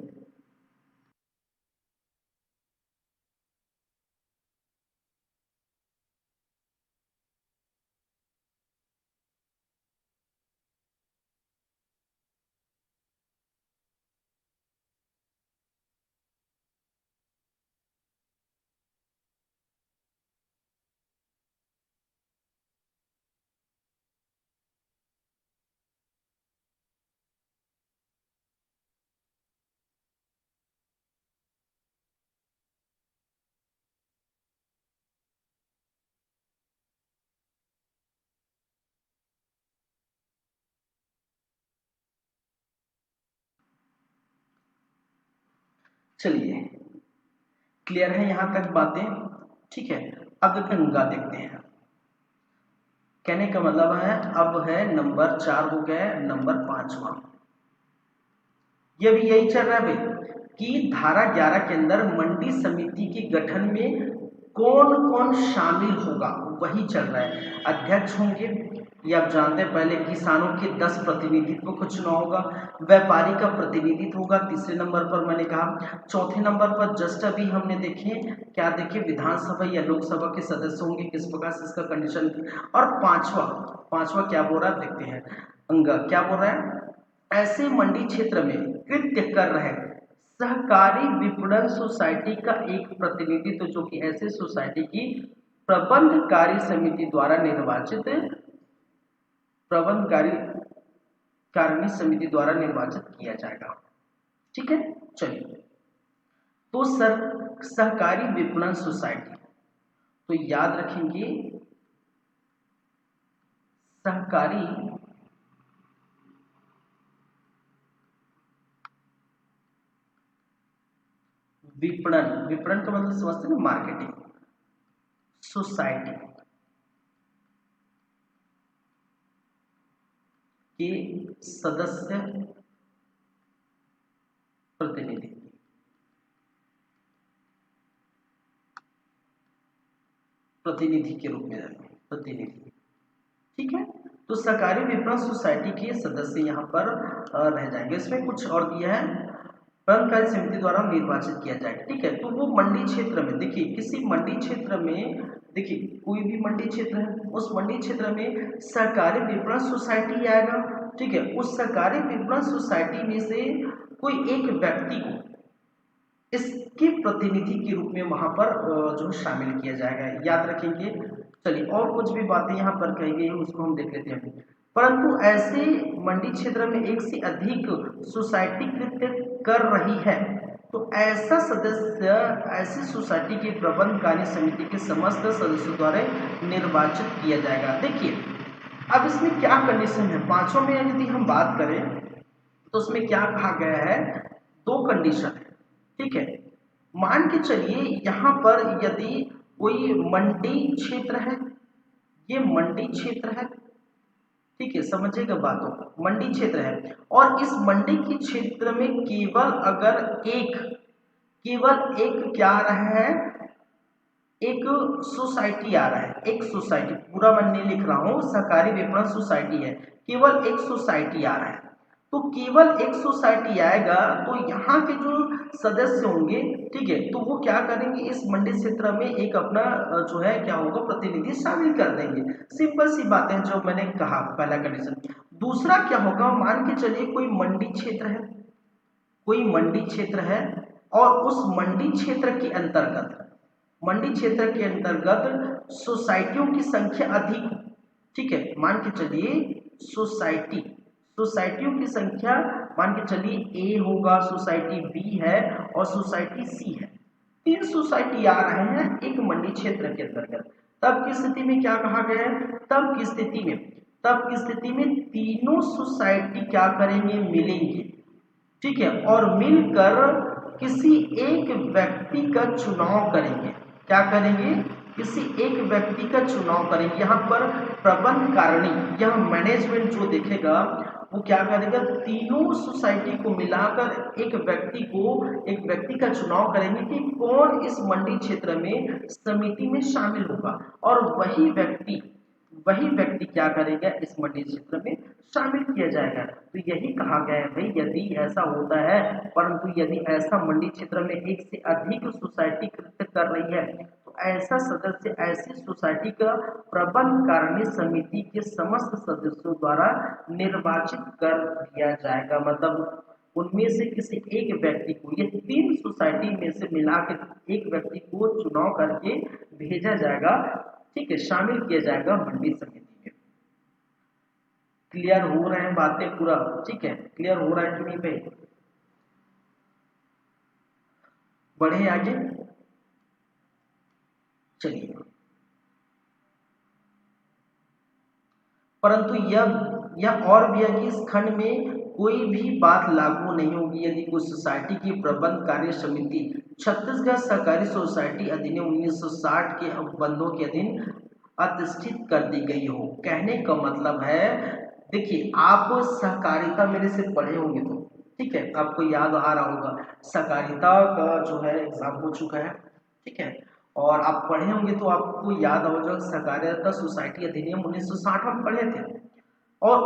चलिए, क्लियर है यहां तक बातें, ठीक है। अब गंगा देखते हैं। कहने का मतलब है अब है नंबर 4 हो गया, नंबर 5वां, ये भी यही चल रहा है भाई कि धारा 11 के अंदर मंडी समिति के गठन में कौन कौन शामिल होगा, वही चल रहा है। अध्यक्ष होंगे, ये आप जानते हैं, पहले किसानों के 10 प्रतिनिधित्व को चुनाव होगा, व्यापारी का प्रतिनिधित्व होगा, तीसरे नंबर पर मैंने कहा, चौथे नंबर पर जस्ट अभी हमने देखे क्या देखे, विधानसभा या लोकसभा के सदस्य होंगे, किस प्रकार से इसका कंडीशन, और पांचवा, पांचवा क्या बोल रहा है देखते हैं, अंग क्या बोल रहा है, ऐसे मंडी क्षेत्र में कृत्य कर रहे सहकारी विपणन सोसाइटी का एक प्रतिनिधित्व, जो कि ऐसे सोसाइटी की प्रबंधकारी समिति द्वारा निर्वाचित, प्रबंधकारी कारिणी समिति द्वारा निर्वाचित किया जाएगा, ठीक है। चलिए, तो सर सहकारी विपणन सोसाइटी, तो याद रखेंगे सहकारी विपणन, विपणन का मतलब समझते हैं ना, मार्केटिंग, सोसाइटी के सदस्य प्रतिनिधि, प्रतिनिधि के रूप में प्रतिनिधि, ठीक है। तो सहकारी विपणन सोसाइटी के सदस्य यहाँ पर रह जाएंगे। इसमें कुछ और दिया है, प्रबंधकारी समिति द्वारा निर्वाचित किया जाएगा, ठीक है। तो वो मंडी क्षेत्र में, देखिए किसी मंडी क्षेत्र में, देखिए कोई भी मंडी क्षेत्र है, उस मंडी क्षेत्र में सहकारी विपणन सोसाइटी आएगा, ठीक है। उस सहकारी विपणन सोसाइटी में से कोई एक व्यक्ति को इसके प्रतिनिधि के रूप में वहां पर जो शामिल किया जाएगा, याद रखेंगे। चलिए, और कुछ भी बातें यहाँ पर कही गई है उसको हम देख लेते हैं। परंतु ऐसे मंडी क्षेत्र में एक से अधिक सोसाइटी कृत्य कर रही है तो ऐसा सदस्य ऐसी सोसाइटी की प्रबंधकारी समिति के समस्त सदस्यों द्वारा निर्वाचित किया जाएगा। देखिए, अब इसमें क्या कंडीशन है, पांचों में यदि हम बात करें तो उसमें क्या कहा गया है, दो कंडीशन है, ठीक है। मान के चलिए यहाँ पर यदि कोई मंडी क्षेत्र है, ये मंडी क्षेत्र है, ठीक है, समझिएगा बातों को, मंडी क्षेत्र है और इस मंडी के क्षेत्र में केवल एक क्या आ रहा है, एक सोसाइटी आ रहा है, एक सोसाइटी, पूरा मैं नहीं लिख रहा हूं, सहकारी विपणन सोसाइटी है, केवल एक सोसाइटी आ रहा है। तो केवल एक सोसाइटी आएगा तो यहाँ के जो सदस्य होंगे, ठीक है, तो वो क्या करेंगे, इस मंडी क्षेत्र में एक अपना जो है क्या होगा, प्रतिनिधि शामिल कर देंगे। सिंपल सी बात है जो मैंने कहा, पहला कंडीशन। दूसरा क्या होगा, मान के चलिए कोई मंडी क्षेत्र है, कोई मंडी क्षेत्र है और उस मंडी क्षेत्र के अंतर्गत सोसाइटियों की संख्या अधिक, ठीक है, मान के चलिए सोसाइटियों की संख्या, मान के चलिए ए होगा, सोसाइटी बी है और सोसाइटी सी है, 3 सोसाइटी आ रहे हैं एक मंडी क्षेत्र के अंतर्गत। तब की स्थिति में क्या कहा गया है, तब की स्थिति में तीनों सोसाइटी क्या करेंगे, मिलेंगे, ठीक है, और मिलकर किसी एक व्यक्ति का चुनाव करेंगे। क्या करेंगे, किसी एक व्यक्ति का चुनाव करेंगे। यहाँ पर प्रबंध कारिणी, यह मैनेजमेंट जो देखेगा वो क्या करेगा, तीनों सोसाइटी को मिलाकर एक व्यक्ति का चुनाव करेंगे कि कौन इस मंडी क्षेत्र में समिति में शामिल होगा और वही व्यक्ति क्या करेगा, इस मंडी क्षेत्र में शामिल किया जाएगा। तो यही कहा गया है भाई, यदि ऐसा होता है, परंतु यदि ऐसा मंडी क्षेत्र में एक से अधिक सोसाइटी कृत्य कर रही है तो ऐसा सदस्य ऐसी सोसाइटी का प्रबंध कारिणी समिति के समस्त सदस्यों द्वारा निर्वाचित कर दिया जाएगा। मतलब उनमें से किसी एक व्यक्ति को, ये 3 सोसाइटी में से मिला के एक व्यक्ति को चुनाव करके भेजा जाएगा, ठीक है, शामिल किया जाएगा मंडी समिति में। क्लियर हो रहे हैं बातें पूरा, ठीक है, क्लियर हो रहा है कि नहीं भाई, बढ़े आगे, चलिए। परंतु यह और भी है कि इस खंड में कोई भी बात लागू नहीं होगी यदि कोई सोसाइटी की प्रबंध कार्य समिति छत्तीसगढ़ सहकारी सोसाइटी अधिनियम 1960 के अनुबंधों के अधीन अधिष्ठित कर दी गई हो। कहने का मतलब है, देखिए आप सहकारिता मेरे से पढ़े होंगे तो ठीक है, आपको याद आ रहा होगा, सहकारिता का जो है एग्जाम हो चुका है, ठीक है, और आप पढ़े होंगे तो आपको याद होगा सहकारिता सोसाइटी अधिनियम 1960 हम पढ़े थे। और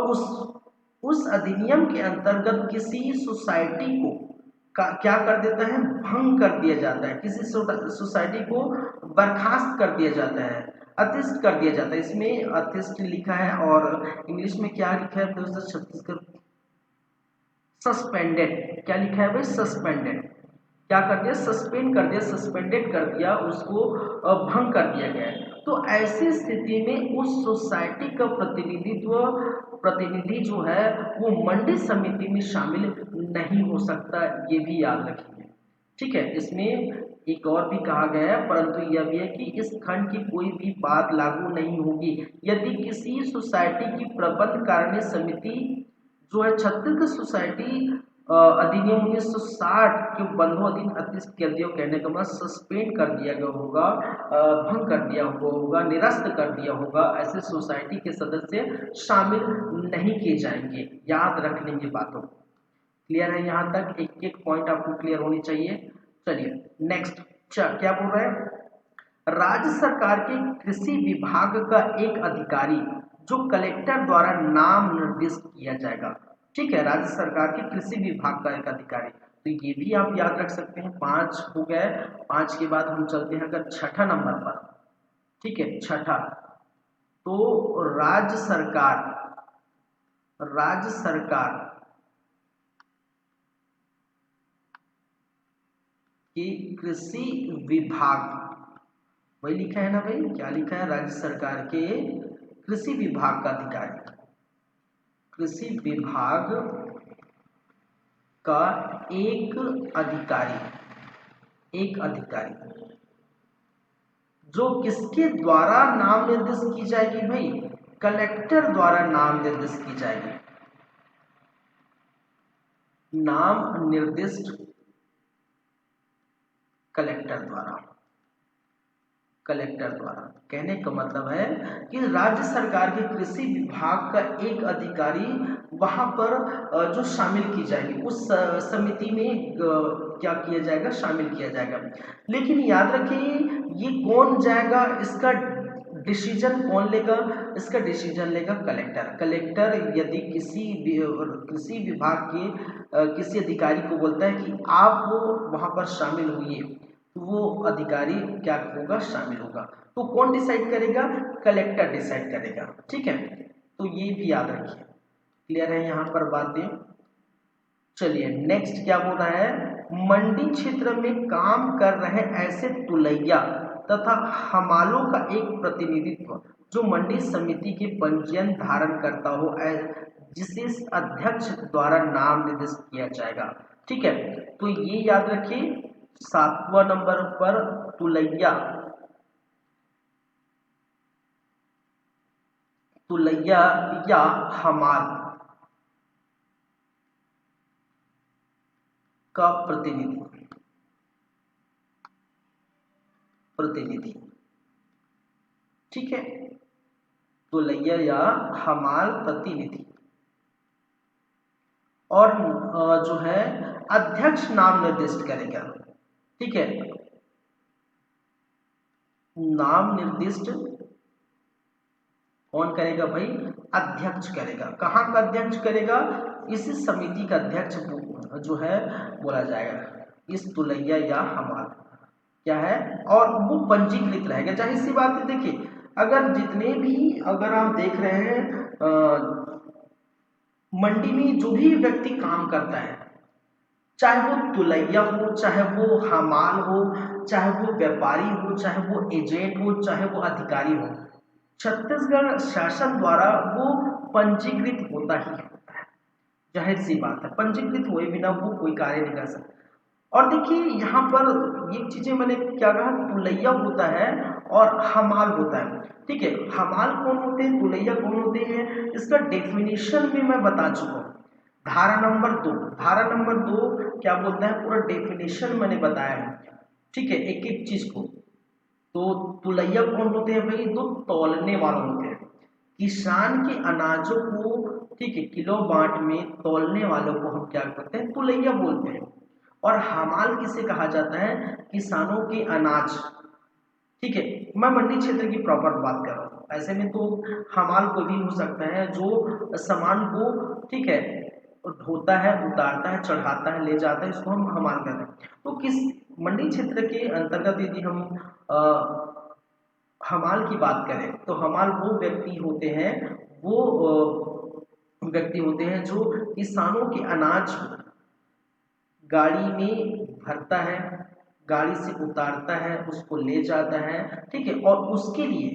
उस अधिनियम के अंतर्गत किसी सोसाइटी को क्या कर देता है, भंग कर दिया जाता है, किसी सोसाइटी को बर्खास्त कर दिया जाता है, अतिष्ट कर दिया जाता है। इसमें अतिष्ट लिखा है और इंग्लिश में क्या लिखा है दोस्तों, छत्तीसगढ़ सस्पेंडेड, क्या लिखा है भाई, सस्पेंडेड, क्या कर दिया, सस्पेंड कर दिया, सस्पेंडेड कर दिया, उसको भंग कर दिया गया है। तो ऐसी स्थिति में उस सोसाइटी का प्रतिनिधि जो है वो मंडी समिति में शामिल नहीं हो सकता, ये भी याद रखिए, ठीक है। इसमें एक और भी कहा गया है, परंतु यह भी है कि इस खंड की कोई भी बात लागू नहीं होगी यदि किसी सोसाइटी की प्रबंध कारिणी समिति जो है छत्तीसगढ़ सोसाइटी अधिनियम 1960 के बंधों अधीन अतिष्ठ कर दिया, कहने का मतलब सस्पेंड कर दिया गया होगा, भंग कर दिया होगा, निरस्त कर दिया होगा, ऐसे सोसाइटी के सदस्य शामिल नहीं किए जाएंगे। याद रख लेंगे बातों को, क्लियर है यहाँ तक, एक एक पॉइंट आपको क्लियर होनी चाहिए। चलिए नेक्स्ट, क्या बोल रहे हैं, राज्य सरकार के कृषि विभाग का एक अधिकारी जो कलेक्टर द्वारा नाम निर्दिष्ट किया जाएगा, ठीक है, राज्य सरकार के कृषि विभाग का एक अधिकारी, तो ये भी आप याद रख सकते हैं। 5 हो गए, 5 के बाद हम चलते हैं अगर छठा नंबर पर, ठीक है, छठा, तो राज्य सरकार कि कृषि विभाग, वही लिखा है ना भाई, क्या लिखा है, राज्य सरकार के कृषि विभाग का अधिकारी, कृषि विभाग का एक अधिकारी जो किसके द्वारा नाम निर्दिष्ट की जाएगी भाई, कलेक्टर द्वारा नाम निर्दिष्ट की जाएगी, नाम निर्दिष्ट कलेक्टर द्वारा, कलेक्टर द्वारा। कहने का मतलब है कि राज्य सरकार के कृषि विभाग का एक अधिकारी वहां पर जो शामिल की जाएगी उस समिति में क्या किया जाएगा, शामिल किया जाएगा। लेकिन याद रखिए ये कौन जाएगा, इसका डिसीजन कौन लेगा, इसका डिसीजन लेगा कलेक्टर। कलेक्टर यदि किसी विभाग के किसी अधिकारी को बोलता है कि आप वहां पर शामिल हुई, तो वो अधिकारी क्या होगा, शामिल होगा। तो कौन डिसाइड करेगा, कलेक्टर डिसाइड करेगा। ठीक है, तो ये भी याद रखिए। क्लियर है यहाँ पर बातें। चलिए नेक्स्ट क्या बोल रहा है, मंडी क्षेत्र में काम कर रहे ऐसे तुलैया तथा हमालों का एक प्रतिनिधित्व जो मंडी समिति के पंजीयन धारण करता हो, जिसे अध्यक्ष द्वारा नाम निर्दिष्ट किया जाएगा। ठीक है, तो ये याद रखिए 7वां नंबर पर तुलैया, तुलैया या हमाल का प्रतिनिधि। ठीक है, तुलैया या हमाल प्रतिनिधि और जो है अध्यक्ष नाम निर्दिष्ट करेगा। ठीक है, नाम निर्दिष्ट कौन करेगा भाई, अध्यक्ष करेगा। कहाँ का अध्यक्ष करेगा, इस समिति का अध्यक्ष जो है बोला जाएगा इस तुलैया या हमाल क्या है, और वो पंजीकृत रहेगा। जाहिर सी बात है, देखिए अगर जितने भी, अगर आप देख रहे हैं मंडी में जो भी व्यक्ति काम करता है, चाहे वो तुलैया हो, चाहे वो हमाल हो, चाहे वो व्यापारी हो, चाहे वो एजेंट हो, चाहे वो अधिकारी हो, छत्तीसगढ़ शासन द्वारा वो पंजीकृत होता ही होता है। जाहिर सी बात है, पंजीकृत हुए बिना वो कोई कार्य नहीं कर सकता। और देखिए यहाँ पर ये चीजें मैंने क्या कहा, तुलैया होता है और हमाल होता है। ठीक है, हमाल कौन होते हैं, तुलैया कौन होते हैं, इसका डेफिनेशन भी मैं बता चुका हूँ। धारा नंबर 2 क्या बोलता है, पूरा डेफिनेशन मैंने बताया है। ठीक है, एक एक चीज को। तो तुलैया कौन होते हैं भाई, तो तौलने वाले होते हैं, किसान के अनाजों को, ठीक है, किलो बांट में तौलने वालों को हम क्या करते हैं, तुलैया बोलते हैं। और हमाल किसे कहा जाता है, किसानों के अनाज। ठीक है, मैं मंडी क्षेत्र की प्रॉपर बात कर रहा हूँ, ऐसे में तो हमाल कोई भी हो सकता है जो सामान को, ठीक है, ढोता है, उतारता है, चढ़ाता है, ले जाता है, इसको हम हमाल कहते हैं। तो किस मंडी क्षेत्र के अंतर्गत यदि हम हमाल की बात करें, तो हमाल वो व्यक्ति होते हैं, वो व्यक्ति होते हैं जो किसानों के अनाज गाड़ी में भरता है, गाड़ी से उतारता है, उसको ले जाता है। ठीक है, और उसके लिए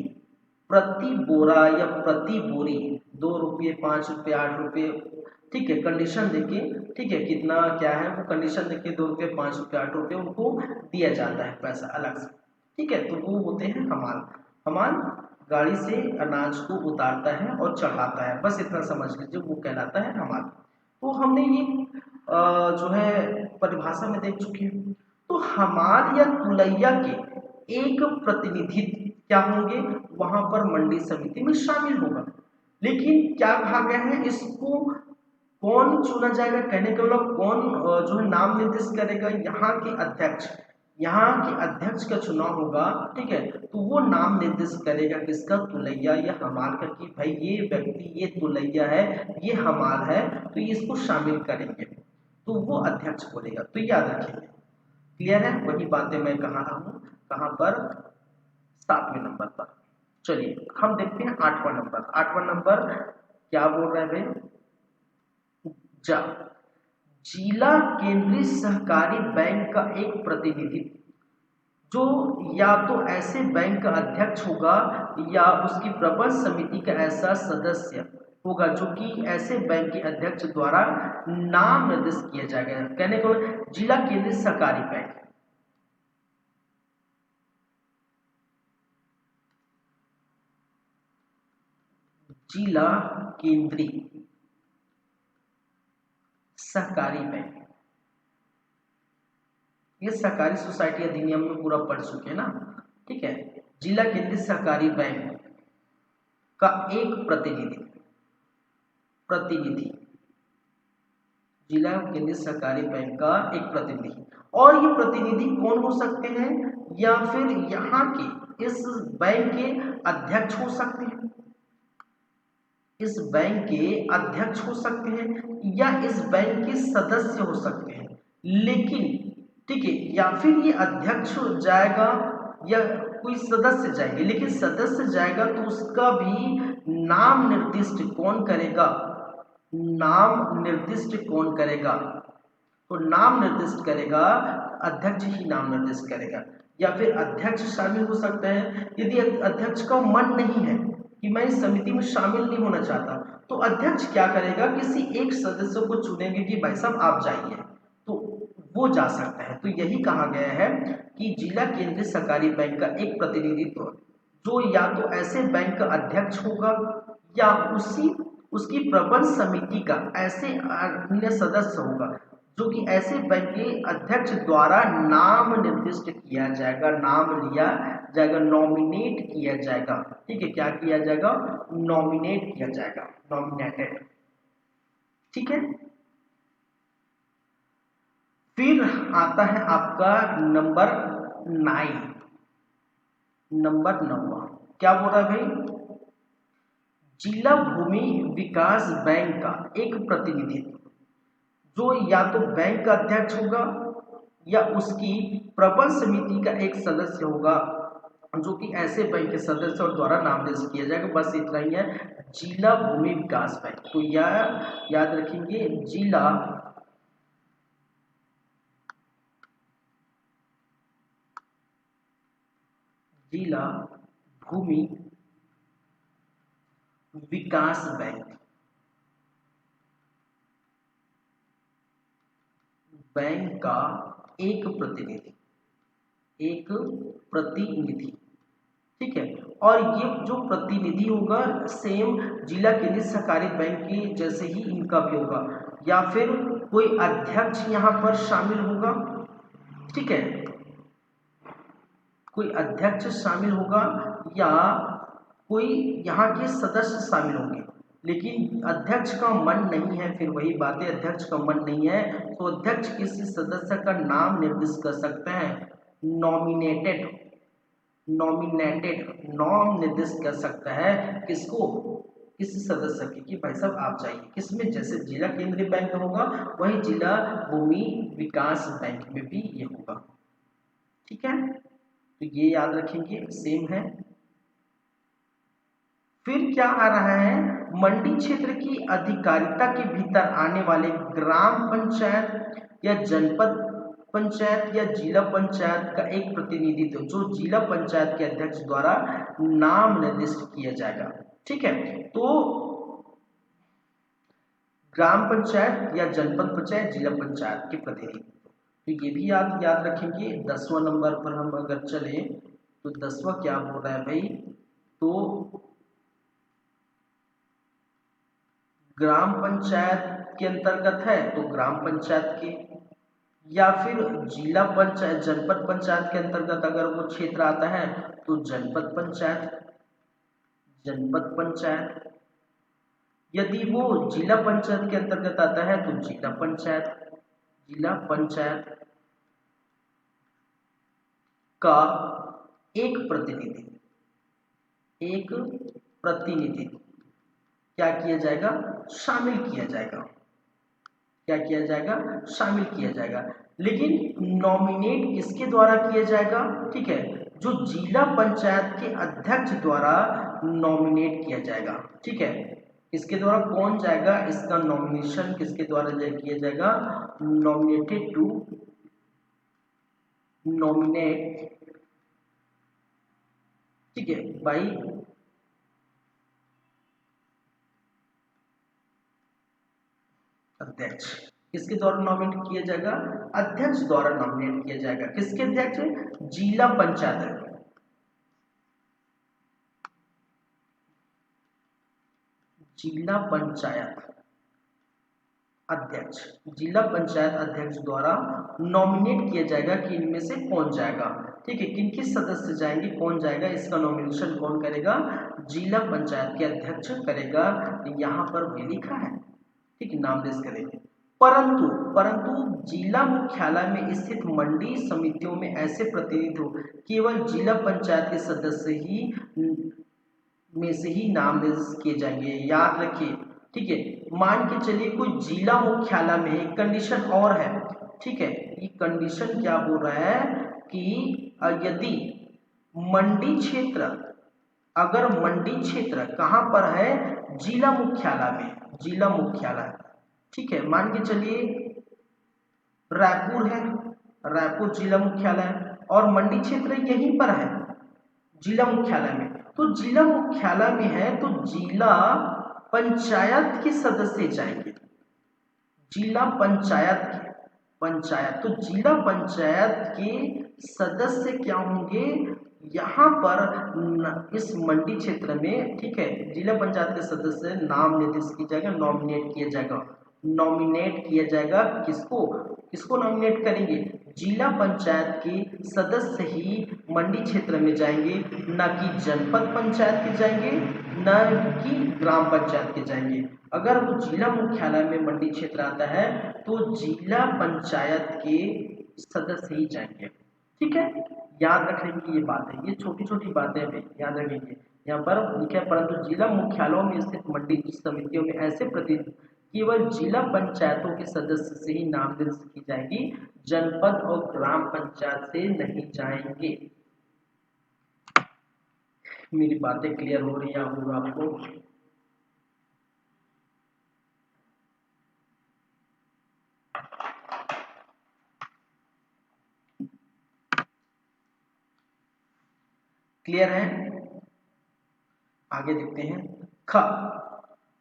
प्रति बोरा या प्रति बोरी 2 रुपये, 5 रुपये, 8 रुपये, ठीक है, कंडीशन देके, ठीक है, कितना क्या है वो कंडीशन देके 2 रुपये, 5 रुपये, 8 रुपये उनको दिया जाता है पैसा अलग से। ठीक है, तो वो होते हैं हमाल। हमाल गाड़ी से अनाज को उतारता है और चढ़ाता है, बस इतना समझ लीजिए, वो कहलाता है हमाल। तो हमने ये जो है परिभाषा में देख चुके हैं। तो हमाल या तुलैया के एक प्रतिनिधित्व क्या होंगे, वहां पर मंडी समिति में शामिल होगा। लेकिन क्या कहा गया है, इसको कौन चुना जाएगा, कहने का मतलब कौन जो है नाम निर्दिष्ट करेगा, यहाँ के अध्यक्ष, यहाँ के अध्यक्ष का चुनाव होगा। ठीक है, तो वो नाम निर्दिष्ट करेगा किसका, तुलैया या हमाल का, कि भाई ये व्यक्ति ये तुलैया है, ये हमाल है, तो इसको शामिल करेंगे, तो वो अध्यक्ष बोलेगा। तो याद रखिए, क्लियर है, वही बातें मैं कहा रहा हूँ, कहाँ पर, 7वें नंबर पर। चलिए हम देखते हैं 8वां नंबर। 8वां नंबर क्या बोल रहा है भाई, जा जिला केंद्रीय सहकारी बैंक का एक प्रतिनिधि जो या तो ऐसे बैंक का अध्यक्ष होगा या उसकी प्रबंध समिति का ऐसा सदस्य होगा जो कि ऐसे बैंक के अध्यक्ष द्वारा नाम निर्दिष्ट किया जाएगा। कहने को जिला केंद्रीय सहकारी बैंक, जिला केंद्रीय सहकारी बैंक, ये सहकारी सोसाइटी अधिनियम में पूरा पढ़ चुके हैं ना। ठीक है, जिला केंद्रीय सहकारी बैंक का एक प्रतिनिधि जिला केंद्रीय सहकारी बैंक का एक प्रतिनिधि। और ये प्रतिनिधि कौन हो सकते हैं, या फिर यहाँ के इस बैंक के अध्यक्ष हो सकते हैं, इस बैंक के अध्यक्ष हो सकते हैं, या इस बैंक के सदस्य हो सकते हैं। लेकिन ठीक है, या फिर ये अध्यक्ष जाएगा या कोई सदस्य जाएंगे, लेकिन सदस्य जाएगा तो उसका भी नाम निर्दिष्ट कौन करेगा, नाम निर्दिष्ट कौन करेगा, तो नाम निर्दिष्ट करेगा अध्यक्ष ही नाम निर्दिष्ट करेगा। या फिर अध्यक्ष शामिल हो सकता है, यदि अध्यक्ष का मन नहीं है कि मैं इस समिति में शामिल नहीं होना चाहता, तो अध्यक्ष क्या करेगा, किसी एक सदस्य को चुनेंगे कि भाई साहब आप जाइए, तो वो जा सकता है। तो यही कहा गया है कि जिला केंद्रीय सहकारी बैंक का एक प्रतिनिधित्व जो या तो ऐसे बैंक का अध्यक्ष होगा या उसकी प्रबंध समिति का ऐसे अन्य सदस्य होगा जो कि ऐसे बैंक के अध्यक्ष द्वारा नाम निर्दिष्ट किया जाएगा, नाम लिया जाएगा, नॉमिनेट किया जाएगा। ठीक है, क्या किया जाएगा, नॉमिनेट किया जाएगा, नॉमिनेटेड। ठीक है, फिर आता है आपका नंबर 9, नंबर 9 क्या बोल रहा है भाई, जिला भूमि विकास बैंक का एक प्रतिनिधित्व जो या तो बैंक का अध्यक्ष होगा या उसकी प्रबंध समिति का एक सदस्य होगा जो कि ऐसे बैंक के सदस्य और द्वारा नामनिर्देशित किया जाएगा। बस इतना ही है, जिला भूमि विकास बैंक। तो यह याद रखेंगे, जिला भूमि विकास बैंक का एक प्रतिनिधि। ठीक है, और ये जो प्रतिनिधि होगा सेम जिला केंद्रीय सहकारी बैंक की जैसे ही इनका भी होगा, या फिर कोई अध्यक्ष यहाँ पर शामिल होगा। ठीक है, कोई अध्यक्ष शामिल होगा या कोई यहाँ के सदस्य शामिल होंगे, लेकिन अध्यक्ष का मन नहीं है, फिर वही बात है, अध्यक्ष का मन नहीं है तो अध्यक्ष किसी सदस्य का नाम निर्दिष्ट कर सकते हैं, नॉमिनेटेड नाम निर्दिष्ट कर सकता है किसको, किसी सदस्य की, कि भाई साहब आप जाइए। किसमें, जैसे जिला केंद्रीय बैंक होगा वही जिला भूमि विकास बैंक में भी ये होगा। ठीक है, तो ये याद रखेंगे, सेम है। फिर क्या आ रहा है, मंडी क्षेत्र की अधिकारिता के भीतर आने वाले ग्राम पंचायत या जनपद पंचायत या जिला पंचायत का एक प्रतिनिधित्व जो जिला पंचायत के अध्यक्ष द्वारा नाम निर्दिष्ट किया जाएगा। ठीक है, तो ग्राम पंचायत या जनपद पंचायत, जिला पंचायत के प्रतिनिधित्व, तो ये भी याद रखेंगे। 10वां नंबर पर हम अगर चले तो 10वां क्या हो रहा है भाई, तो ग्राम पंचायत के अंतर्गत है तो ग्राम पंचायत के, या फिर जिला पंचायत जनपद पंचायत के अंतर्गत अगर वो क्षेत्र आता है तो जनपद पंचायत, यदि वो जिला पंचायत के अंतर्गत आता है तो जिला पंचायत का एक प्रतिनिधि क्या किया जाएगा, शामिल किया जाएगा, क्या किया जाएगा, शामिल किया जाएगा। लेकिन नॉमिनेट किसके द्वारा किया जाएगा, ठीक है, जो जिला पंचायत के अध्यक्ष द्वारा नॉमिनेट किया जाएगा। ठीक है, इसके द्वारा कौन जाएगा, इसका नॉमिनेशन किसके द्वारा किया जाएगा, नॉमिनेटेड टू नॉमिनेट, ठीक है, बाई अध्यक्ष। किसके द्वारा नॉमिनेट किया जाएगा, अध्यक्ष द्वारा नॉमिनेट किया जाएगा। किसके अध्यक्ष, जिला पंचायत, जिला पंचायत अध्यक्ष, जिला पंचायत अध्यक्ष द्वारा नॉमिनेट किया जाएगा कि इनमें से कौन जाएगा। ठीक है, किन किस सदस्य जाएंगे, कौन जाएगा, इसका नॉमिनेशन कौन करेगा, जिला पंचायत के अध्यक्ष करेगा। यहाँ पर भी लिखा है, ठीक है, नामनिर्देश करेंगे। परंतु परंतु जिला मुख्यालय में स्थित मंडी समितियों में ऐसे प्रतिनिधि केवल जिला पंचायत के सदस्य ही में से ही नामनिर्देश किए जाएंगे। याद रखिए, ठीक है, मान के चलिए कोई जिला मुख्यालय में एक कंडीशन और है। ठीक है, ये कंडीशन क्या बोल रहा है कि यदि मंडी क्षेत्र, अगर मंडी क्षेत्र कहाँ पर है, जिला मुख्यालय में, जिला मुख्यालय, ठीक है, मान के चलिए रायपुर है, रायपुर जिला मुख्यालय और मंडी क्षेत्र यहीं पर है जिला मुख्यालय में, तो जिला मुख्यालय में है तो जिला पंचायत के सदस्य जाएंगे, जिला पंचायत तो जिला पंचायत के सदस्य क्या होंगे यहाँ पर इस मंडी क्षेत्र में। ठीक है, जिला पंचायत के सदस्य नाम निर्देशित किया जाएगा, नॉमिनेट किया जाएगा, नॉमिनेट किया जाएगा। किसको किसको नॉमिनेट करेंगे, जिला पंचायत के सदस्य ही मंडी क्षेत्र में जाएंगे, न कि जनपद पंचायत के जाएंगे, न कि ग्राम पंचायत के जाएंगे। अगर वो जिला मुख्यालय में मंडी क्षेत्र आता है तो जिला पंचायत के सदस्य ही जाएंगे। ठीक है, याद रखने की ये बात है, ये छोटी छोटी बातें भी याद रखेंगे। यहाँ पर लिखा है, परंतु जिला मुख्यालयों में स्थित मंडी समितियों में ऐसे प्रतिनिधि केवल जिला पंचायतों के सदस्य से ही नामनिर्देशित की जाएगी, जनपद और ग्राम पंचायत से नहीं जाएंगे। मेरी बातें क्लियर हो रही है आपको? क्लियर है? आगे देखते हैं। ख,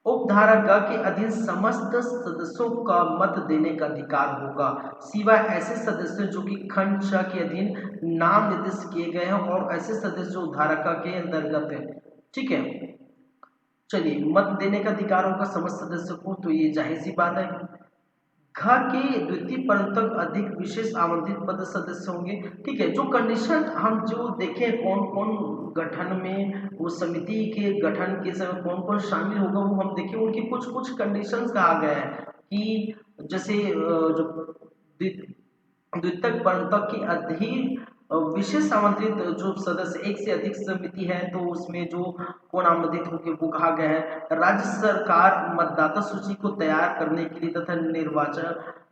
उपधारा ग के अधीन समस्त सदस्यों का मत देने का अधिकार होगा, सिवाय ऐसे सदस्य जो कि खंड छ के अधीन नाम निर्दिष्ट किए गए हैं और ऐसे सदस्य जो धारा क के अंतर्गत है। ठीक है, चलिए, मत देने का अधिकार होगा समस्त सदस्यों को, तो ये जाहिर सी बात है। घ के द्वितीय पद तक अधिक विशेष आमंत्रित पद सदस्य होंगे। ठीक है, जो कंडीशन हम जो देखें कौन कौन गठन में, वो समिति के गठन के समय कौन कौन शामिल होगा, वो हम देखें, उनकी कुछ कुछ कंडीशंस कहा गया है कि जैसे जो द्वितीय पद तक की अधिक विशेष आमंत्रित जो सदस्य, एक से अधिक समिति है तो उसमें जो कौन आमंत्रित होंगे वो कहा गया है। राज्य सरकार मतदाता सूची को तैयार करने के लिए तथा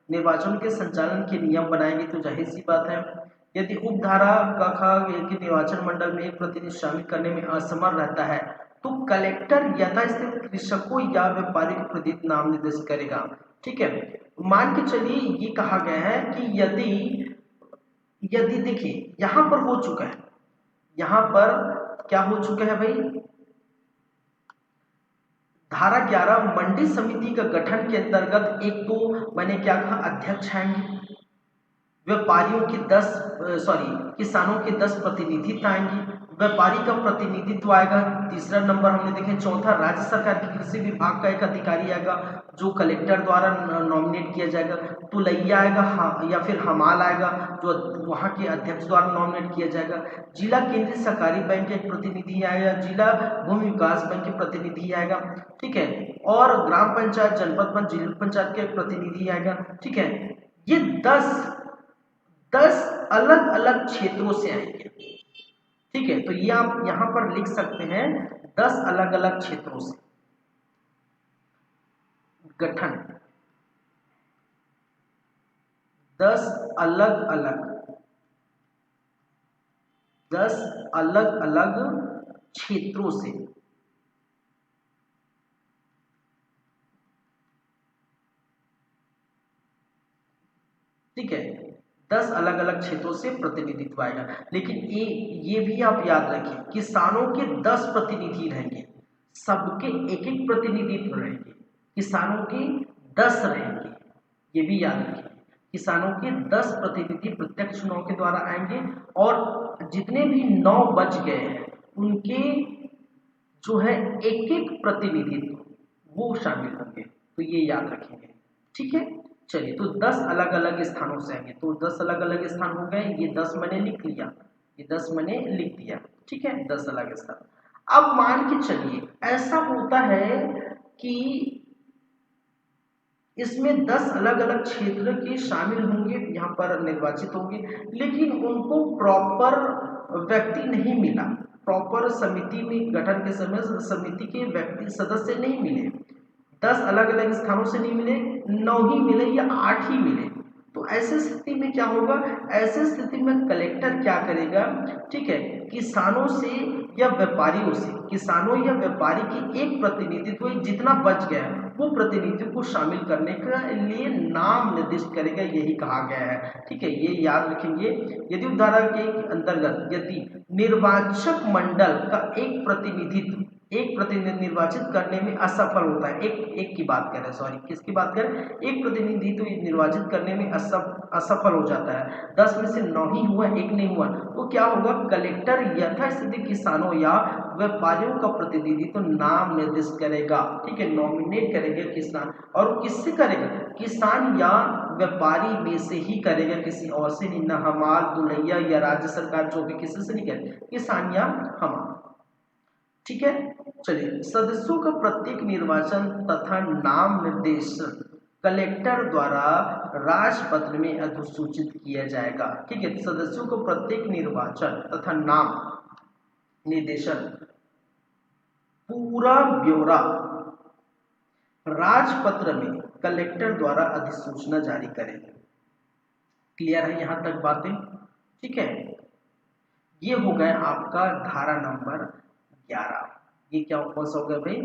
निर्वाचन के संचालन के नियम बनाएगी, तो जाहिर सी बात है यदि उपधारा क के निर्वाचन मंडल में एक प्रतिनिधि शामिल करने में असमर्थ रहता है तो कलेक्टर यथास्थित कृषकों या व्यापारी को प्रतिनिधि नाम निर्देशित करेगा। ठीक है, मान के चलिए ये कहा गया है कि यदि देखिए यहां पर हो चुका है, यहां पर क्या हो चुका है भाई, धारा 11 मंडी समिति का गठन के अंतर्गत एक तो मैंने क्या कहा, अध्यक्ष आएंगे, व्यापारियों के 10 किसानों के 10 प्रतिनिधित्व आएंगे, व्यापारी का प्रतिनिधित्व आएगा, तीसरा नंबर हमने देखे, चौथा राज्य सरकार के कृषि विभाग का एक अधिकारी आएगा जो कलेक्टर द्वारा नॉमिनेट किया जाएगा, तुलैया आएगा, हाँ, या फिर हमाल आएगा जो वहाँ के अध्यक्ष द्वारा नॉमिनेट किया जाएगा, जिला केंद्रीय सहकारी बैंक के एक प्रतिनिधि आएगा, जिला भूमि विकास बैंक के प्रतिनिधि आएगा। ठीक है, और ग्राम पंचायत, जनपद पंचायत, जिला पंचायत के एक प्रतिनिधि आएगा। ठीक है, ये 10 अलग अलग क्षेत्रों से आएंगे। ठीक है, तो ये आप यहां पर लिख सकते हैं, 10 अलग अलग क्षेत्रों से गठन, 10 अलग अलग क्षेत्रों से। ठीक है, 10 अलग अलग क्षेत्रों से प्रतिनिधित्व आएगा, लेकिन ये भी आप याद रखिए, किसानों के 10 प्रतिनिधि रहेंगे, सबके एक एक प्रतिनिधित्व रहेंगे, किसानों के 10 रहेंगे, ये भी याद रखिए, किसानों के 10 प्रतिनिधि प्रत्यक्ष चुनाव के द्वारा आएंगे और जितने भी 9 बच गए हैं उनके जो है एक एक प्रतिनिधित्व वो शामिल होंगे, तो ये याद रखेंगे। ठीक है। चलिए, तो 10 अलग अलग स्थानों से आएंगे, तो 10 अलग अलग स्थान हो गए, ये 10 मैंने लिख लिया, ये 10 मैंने लिख दिया, ठीक है, 10 अलग स्थान। अब मान के चलिए ऐसा होता है कि इसमें 10 अलग अलग क्षेत्र के शामिल होंगे, यहाँ पर निर्वाचित होंगे, लेकिन उनको प्रॉपर व्यक्ति नहीं मिला, प्रॉपर समिति में गठन के समय समिति के व्यक्ति सदस्य नहीं मिले, 10 अलग अलग स्थानों से नहीं मिले, 9 ही मिले या 8 ही मिले। तो ऐसी स्थिति में क्या होगा, ऐसी स्थिति में कलेक्टर क्या करेगा, ठीक है, किसानों से या व्यापारियों से, किसानों या व्यापारी की एक प्रतिनिधित्व जितना बच गया वो प्रतिनिधित्व को शामिल करने के लिए नाम निर्दिष्ट करेगा, यही कहा गया है। ठीक है, ये याद रखेंगे। यदि उदाहरण के अंतर्गत यदि निर्वाचक मंडल का एक प्रतिनिधि निर्वाचित करने में असफल होता है, एक की बात करें, सॉरी किसकी बात करें, एक प्रतिनिधि तो निर्वाचित करने में असफल हो जाता है, 10 में से 9 ही हुआ, एक नहीं हुआ, तो क्या होगा, कलेक्टर यथास्थिति किसानों या व्यापारियों का प्रतिनिधि तो नाम निर्दिष्ट करेगा, ठीक है, नॉमिनेट करेगा किसान, और किससे करेगा, किसान या व्यापारी में से ही करेगा, किसी और से नहीं, ना हमार दुलैया या राज्य सरकार जो भी किसी से नहीं करेगा, किसान या हमार। ठीक है, चलिए, सदस्यों का प्रत्येक निर्वाचन तथा नाम निर्देशन कलेक्टर द्वारा राजपत्र में अधिसूचित किया जाएगा। ठीक है, सदस्यों को प्रत्येक निर्वाचन तथा नाम निर्देशन पूरा ब्यौरा राजपत्र में कलेक्टर द्वारा अधिसूचना जारी करेंगे। क्लियर है यहां तक बातें? ठीक है, ये हो गया आपका धारा नंबर 11। ये क्या कौन सा हो गया भाई,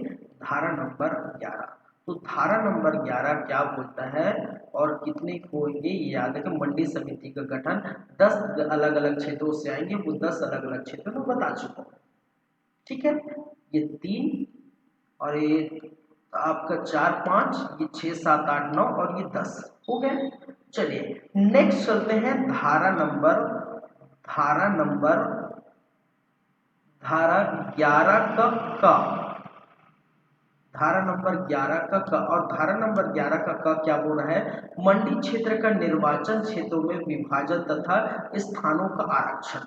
धारा नंबर 11। तो धारा नंबर 11 क्या बोलता है और कितने होंगे, ये याद है कि मंडी समिति का गठन 10 अलग अलग क्षेत्रों से आएंगे, वो 10 अलग अलग क्षेत्रों में बता चुका हूँ। ठीक है, ये 3 और ये आपका 4 5, ये 6 7 8 9 और ये 10 हो गए। चलिए नेक्स्ट चलते हैं धारा नंबर 11 का धारा नंबर 11 का और धारा नंबर 11 का क्या बोल रहा है, मंडी क्षेत्र का निर्वाचन क्षेत्रों में विभाजन तथा स्थानों का आरक्षण।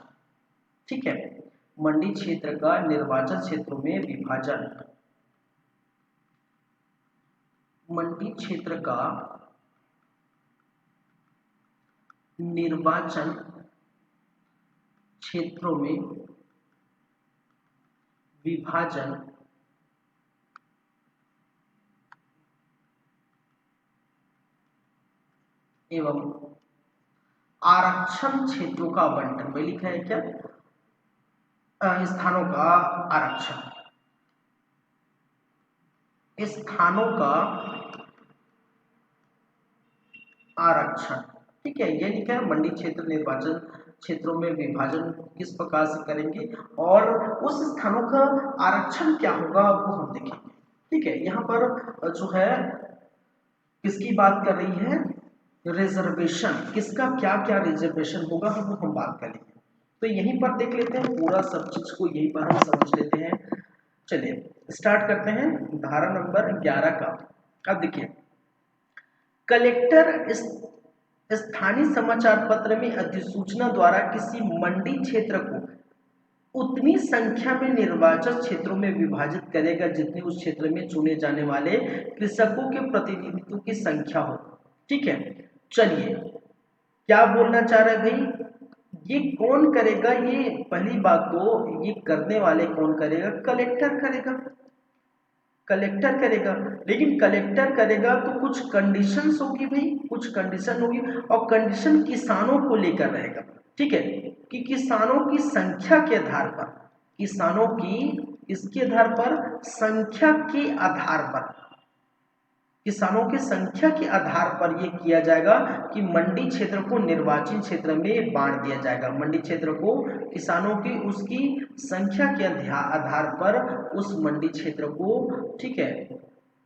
ठीक है, मंडी क्षेत्र का निर्वाचन क्षेत्रों में विभाजन, मंडी क्षेत्र का निर्वाचन क्षेत्रों में विभाजन एवं आरक्षण क्षेत्रों का आवंटन, वही लिखा है क्या, स्थानों का आरक्षण, स्थानों का आरक्षण। ठीक है, ये लिखा है मंडी क्षेत्र निर्वाचन क्षेत्रों में विभाजन किस प्रकार से करेंगे और उस स्थानों का आरक्षण क्या होगा वो हम देखेंगे। ठीक है, यहाँ पर जो है किसकी बात कर रही है, रिजर्वेशन, किसका क्या क्या रिजर्वेशन होगा वो हम बात करेंगे। तो यहीं पर देख लेते हैं, पूरा सब चीज को यहीं पर हम समझ लेते हैं। चलिए स्टार्ट करते हैं धारा नंबर 11 का। अब देखिए, कलेक्टर स्थानीय समाचार पत्र में अधिसूचना द्वारा किसी मंडी क्षेत्र को उतनी संख्या में निर्वाचन क्षेत्रों में विभाजित करेगा जितनी उस क्षेत्र में चुने जाने वाले कृषकों के प्रतिनिधित्व की संख्या हो। ठीक है, चलिए क्या बोलना चाह रहे भाई, ये कौन करेगा, ये पहली बात तो ये करने वाले कौन करेगा, कलेक्टर करेगा, कलेक्टर करेगा। लेकिन कलेक्टर करेगा तो कुछ कंडीशंस होगी भाई, कुछ कंडीशन होगी और कंडीशन किसानों को लेकर रहेगा। ठीक है, कि किसानों की संख्या के आधार पर, किसानों की इसके आधार पर, संख्या के आधार पर, किसानों की संख्या के आधार पर यह किया जाएगा कि मंडी क्षेत्र को निर्वाचन क्षेत्र में बांट दिया जाएगा। मंडी क्षेत्र को किसानों की उसकी संख्या के आधार पर उस मंडी क्षेत्र को, ठीक है,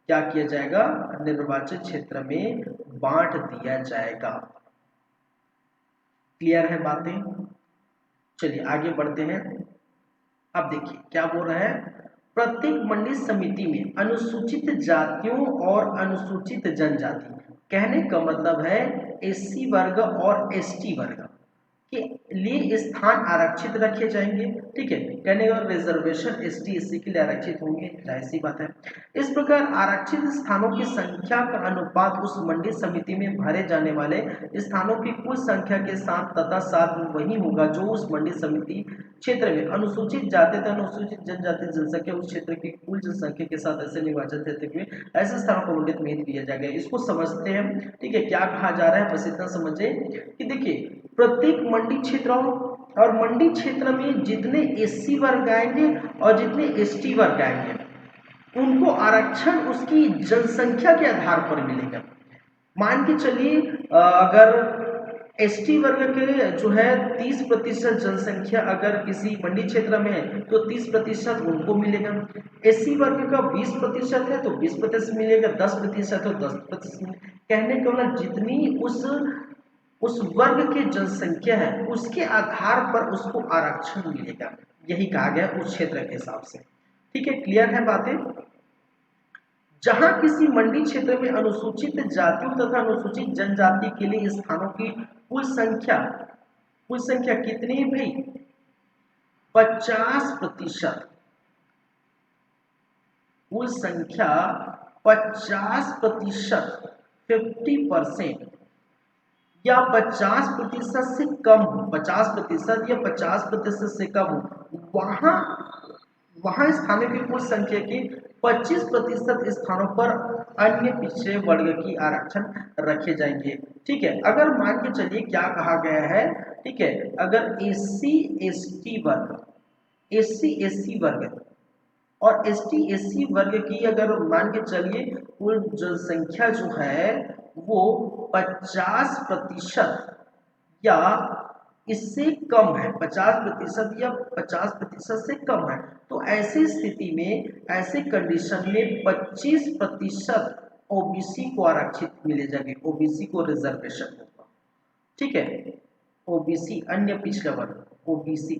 क्या किया जाएगा, निर्वाचन क्षेत्र में बांट दिया जाएगा। क्लियर है बातें? चलिए आगे बढ़ते हैं। अब देखिए क्या बोल रहा है, प्रत्येक मंडी समिति में अनुसूचित जातियों और अनुसूचित जनजाति कहने का मतलब है एससी वर्ग और एसटी वर्ग के लिए स्थान आरक्षित रखे जाएंगे। ठीक है, कहने का रिजर्वेशन एसटी एससी के लिए आरक्षित होंगे, जाहिर सी बात है। इस प्रकार आरक्षित स्थानों की संख्या का अनुपात उस मंडी समिति में भरे जाने वाले स्थानों की कुल संख्या के साथ तथा साथ वही होगा जो उस मंडी समिति क्षेत्र में अनुसूचित जाति तथा अनुसूचित जनजाति जनसंख्या उस क्षेत्र की कुल जनसंख्या के साथ ऐसे निर्वाचन क्षेत्र में ऐसे स्थानों को मंडित में किया जाएगा। इसको समझते हैं। ठीक है, क्या कहा जा रहा है, बस इतना समझे कि देखिए प्रत्येक मंडी क्षेत्रों और मंडी क्षेत्र में जितने एससी वर्ग आएंगे और जितने एसटी वर्ग आएंगे उनको आरक्षण उसकी जनसंख्या के आधार पर मिलेगा। मान के चलिए अगर एसटी वर्ग के जो है 30% जनसंख्या अगर किसी मंडी क्षेत्र में है तो 30% उनको मिलेगा। एससी वर्ग का 20% है तो 20% मिलेगा, 10% है तो 10%। कहने का मतलब जितनी उस वर्ग की जनसंख्या है उसके आधार पर उसको आरक्षण मिलेगा, यही कहा गया उस क्षेत्र के हिसाब से। ठीक है, क्लियर है बातें। जहां किसी मंडी क्षेत्र में अनुसूचित जातियों तथा अनुसूचित जनजाति के लिए स्थानों की कुल संख्या कितनी है भाई, 50%। कुल संख्या 50%, 50% या 50% से कम हो, 50% या 50% से कम हो, वहां स्थानों की कुल संख्या के 25% स्थानों पर अन्य पिछड़े वर्ग की आरक्षण रखे जाएंगे। ठीक है, अगर मान के चलिए क्या कहा गया है, ठीक है, अगर एससी एसटी वर्ग, एससी एससी वर्ग और एसटी एससी वर्ग की अगर मान के चलिए कुल जनसंख्या जो है वो 50% या इससे कम है, 50% या 50% से कम है, तो ऐसी स्थिति में, ऐसे कंडीशन में 25% ओबीसी को आरक्षित मिले जाएंगे, ओबीसी को रिजर्वेशन होगा। ठीक है, ओबीसी अन्य पिछड़ा वर्ग, ओबीसी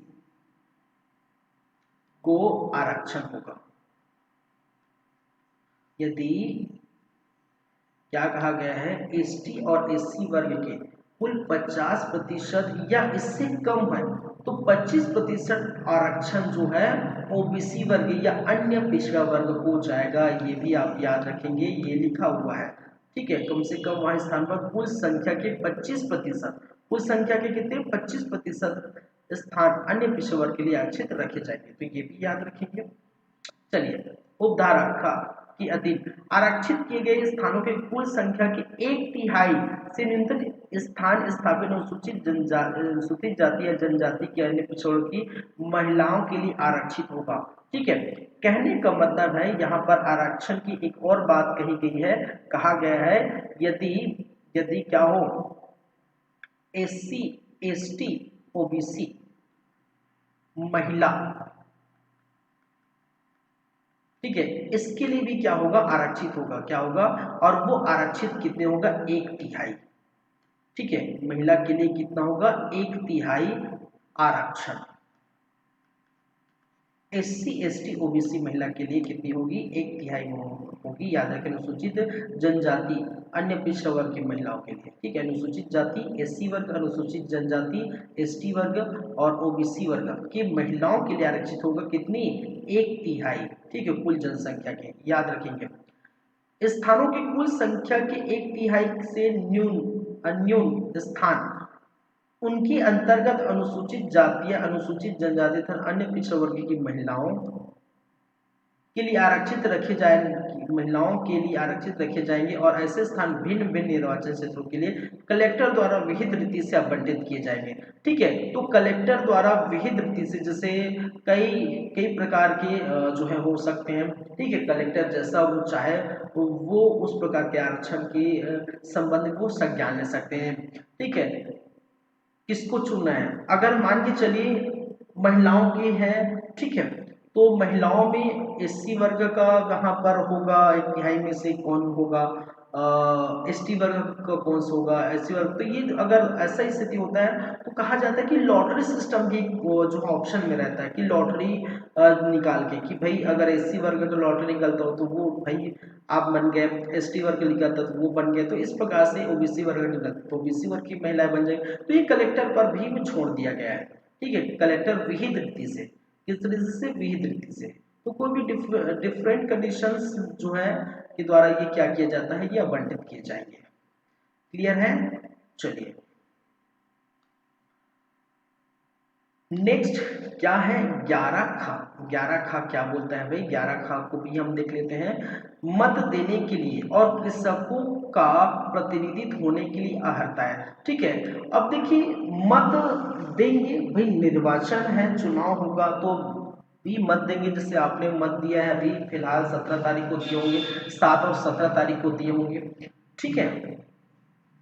को आरक्षण होगा। यदि क्या कहा गया है, एसटी और एससी वर्ग के कुल 50% या इससे कम है तो 25% आरक्षण जो है ओबीसी वर्ग या अन्य पिछड़ा वर्ग को जाएगा। ये भी आप याद रखेंगे, ये लिखा हुआ है। ठीक है, कम से कम वहां स्थान पर कुल संख्या के 25%, कुल संख्या के कितने 25% स्थान अन्य पिछड़ा वर्ग के लिए आरक्षित रखे जाएंगे, तो ये भी याद रखेंगे। चलिए, उपधारा का के अधीन आरक्षित किए गए स्थानों के कुल संख्या के 1/3 से न्यूनतम स्थान स्थापित अनुसूचित जाति या जनजाति के अन्य पिछड़ों की महिलाओं के लिए आरक्षित होगा। ठीक है, कहने का मतलब है यहाँ पर आरक्षण की एक और बात कही गई है, कहा गया है यदि यदि क्या हो, एससी एसटी ओबीसी महिला, ठीक है, इसके लिए भी क्या होगा, आरक्षित होगा। क्या होगा, और वो आरक्षित कितने होगा, 1/3। ठीक है, महिला के लिए कितना होगा, 1/3 आरक्षण। एससी एसटी ओबीसी महिला के लिए कितनी होगी, 1/3 होगी। याद रखें, अनुसूचित जनजाति अन्य पिछड़ा वर्ग की महिलाओं के लिए। ठीक है, अनुसूचित जाति एससी वर्ग, अनुसूचित जनजाति एसटी वर्ग और ओबीसी वर्ग की महिलाओं के लिए आरक्षित होगा कितनी, 1/3। ठीक है, कुल जनसंख्या के, याद रखेंगे। स्थानों की कुल संख्या के 1/3 से न्यून स्थान उनकी अंतर्गत अनुसूचित जाति या अनुसूचित जनजाति तथा अन्य पिछड़ा वर्ग की महिलाओं के लिए आरक्षित रखे जाएंगे, महिलाओं के लिए आरक्षित रखे जाएंगे और ऐसे स्थान भिन्न भिन्न निर्वाचन क्षेत्रों के लिए कलेक्टर द्वारा विहित रीति से आवंटित किए जाएंगे। ठीक है, तो कलेक्टर द्वारा विहित रीति से, जैसे कई कई प्रकार के जो है हो सकते हैं। ठीक है, कलेक्टर जैसा वो चाहे वो उस प्रकार के आरक्षण के संबंध को संज्ञान ले सकते हैं। ठीक है, किसको चुनना है, अगर मान के चलिए महिलाओं की है, ठीक है, तो महिलाओं में एससी वर्ग का कहाँ पर होगा, 1/3 में से कौन होगा, एसटी वर्ग का कौन सा होगा, एससी वर्ग। तो ये अगर ऐसा स्थिति होता है तो कहा जाता है कि लॉटरी सिस्टम भी जो ऑप्शन में रहता है कि लॉटरी निकाल के कि भाई अगर एससी वर्ग का लॉटरी निकलता हो तो वो भाई आप बन गए, एसटी वर्ग निकलता तो वो बन गए। तो इस प्रकार से ओबीसी वर्ग निकलता तो ओबीसी वर्ग की महिलाएं बन जाएगी। तो ये कलेक्टर पर भी छोड़ दिया गया है, ठीक है, कलेक्टर विहित रीति से, किस तरीके से, विहित रीति से। तो कोई भी डिफरेंट कंडीशंस जो है के द्वारा ये क्या किया जाता है, ये आवंटित किए जाएंगे। क्लियर है? चलिए नेक्स्ट क्या है, 11 खा। 11 खा क्या बोलता है भाई, 11 खा को भी हम देख लेते हैं। मत देने के लिए और कृषकों का प्रतिनिधित्व होने के लिए अहर्ता है, ठीक है। अब देखिए मत देंगे भाई, निर्वाचन है, चुनाव होगा तो भी मत देंगे। जैसे आपने मत दिया है अभी फिलहाल 17 तारीख को दिए होंगे, 7 और 17 तारीख को दिए होंगे, ठीक है।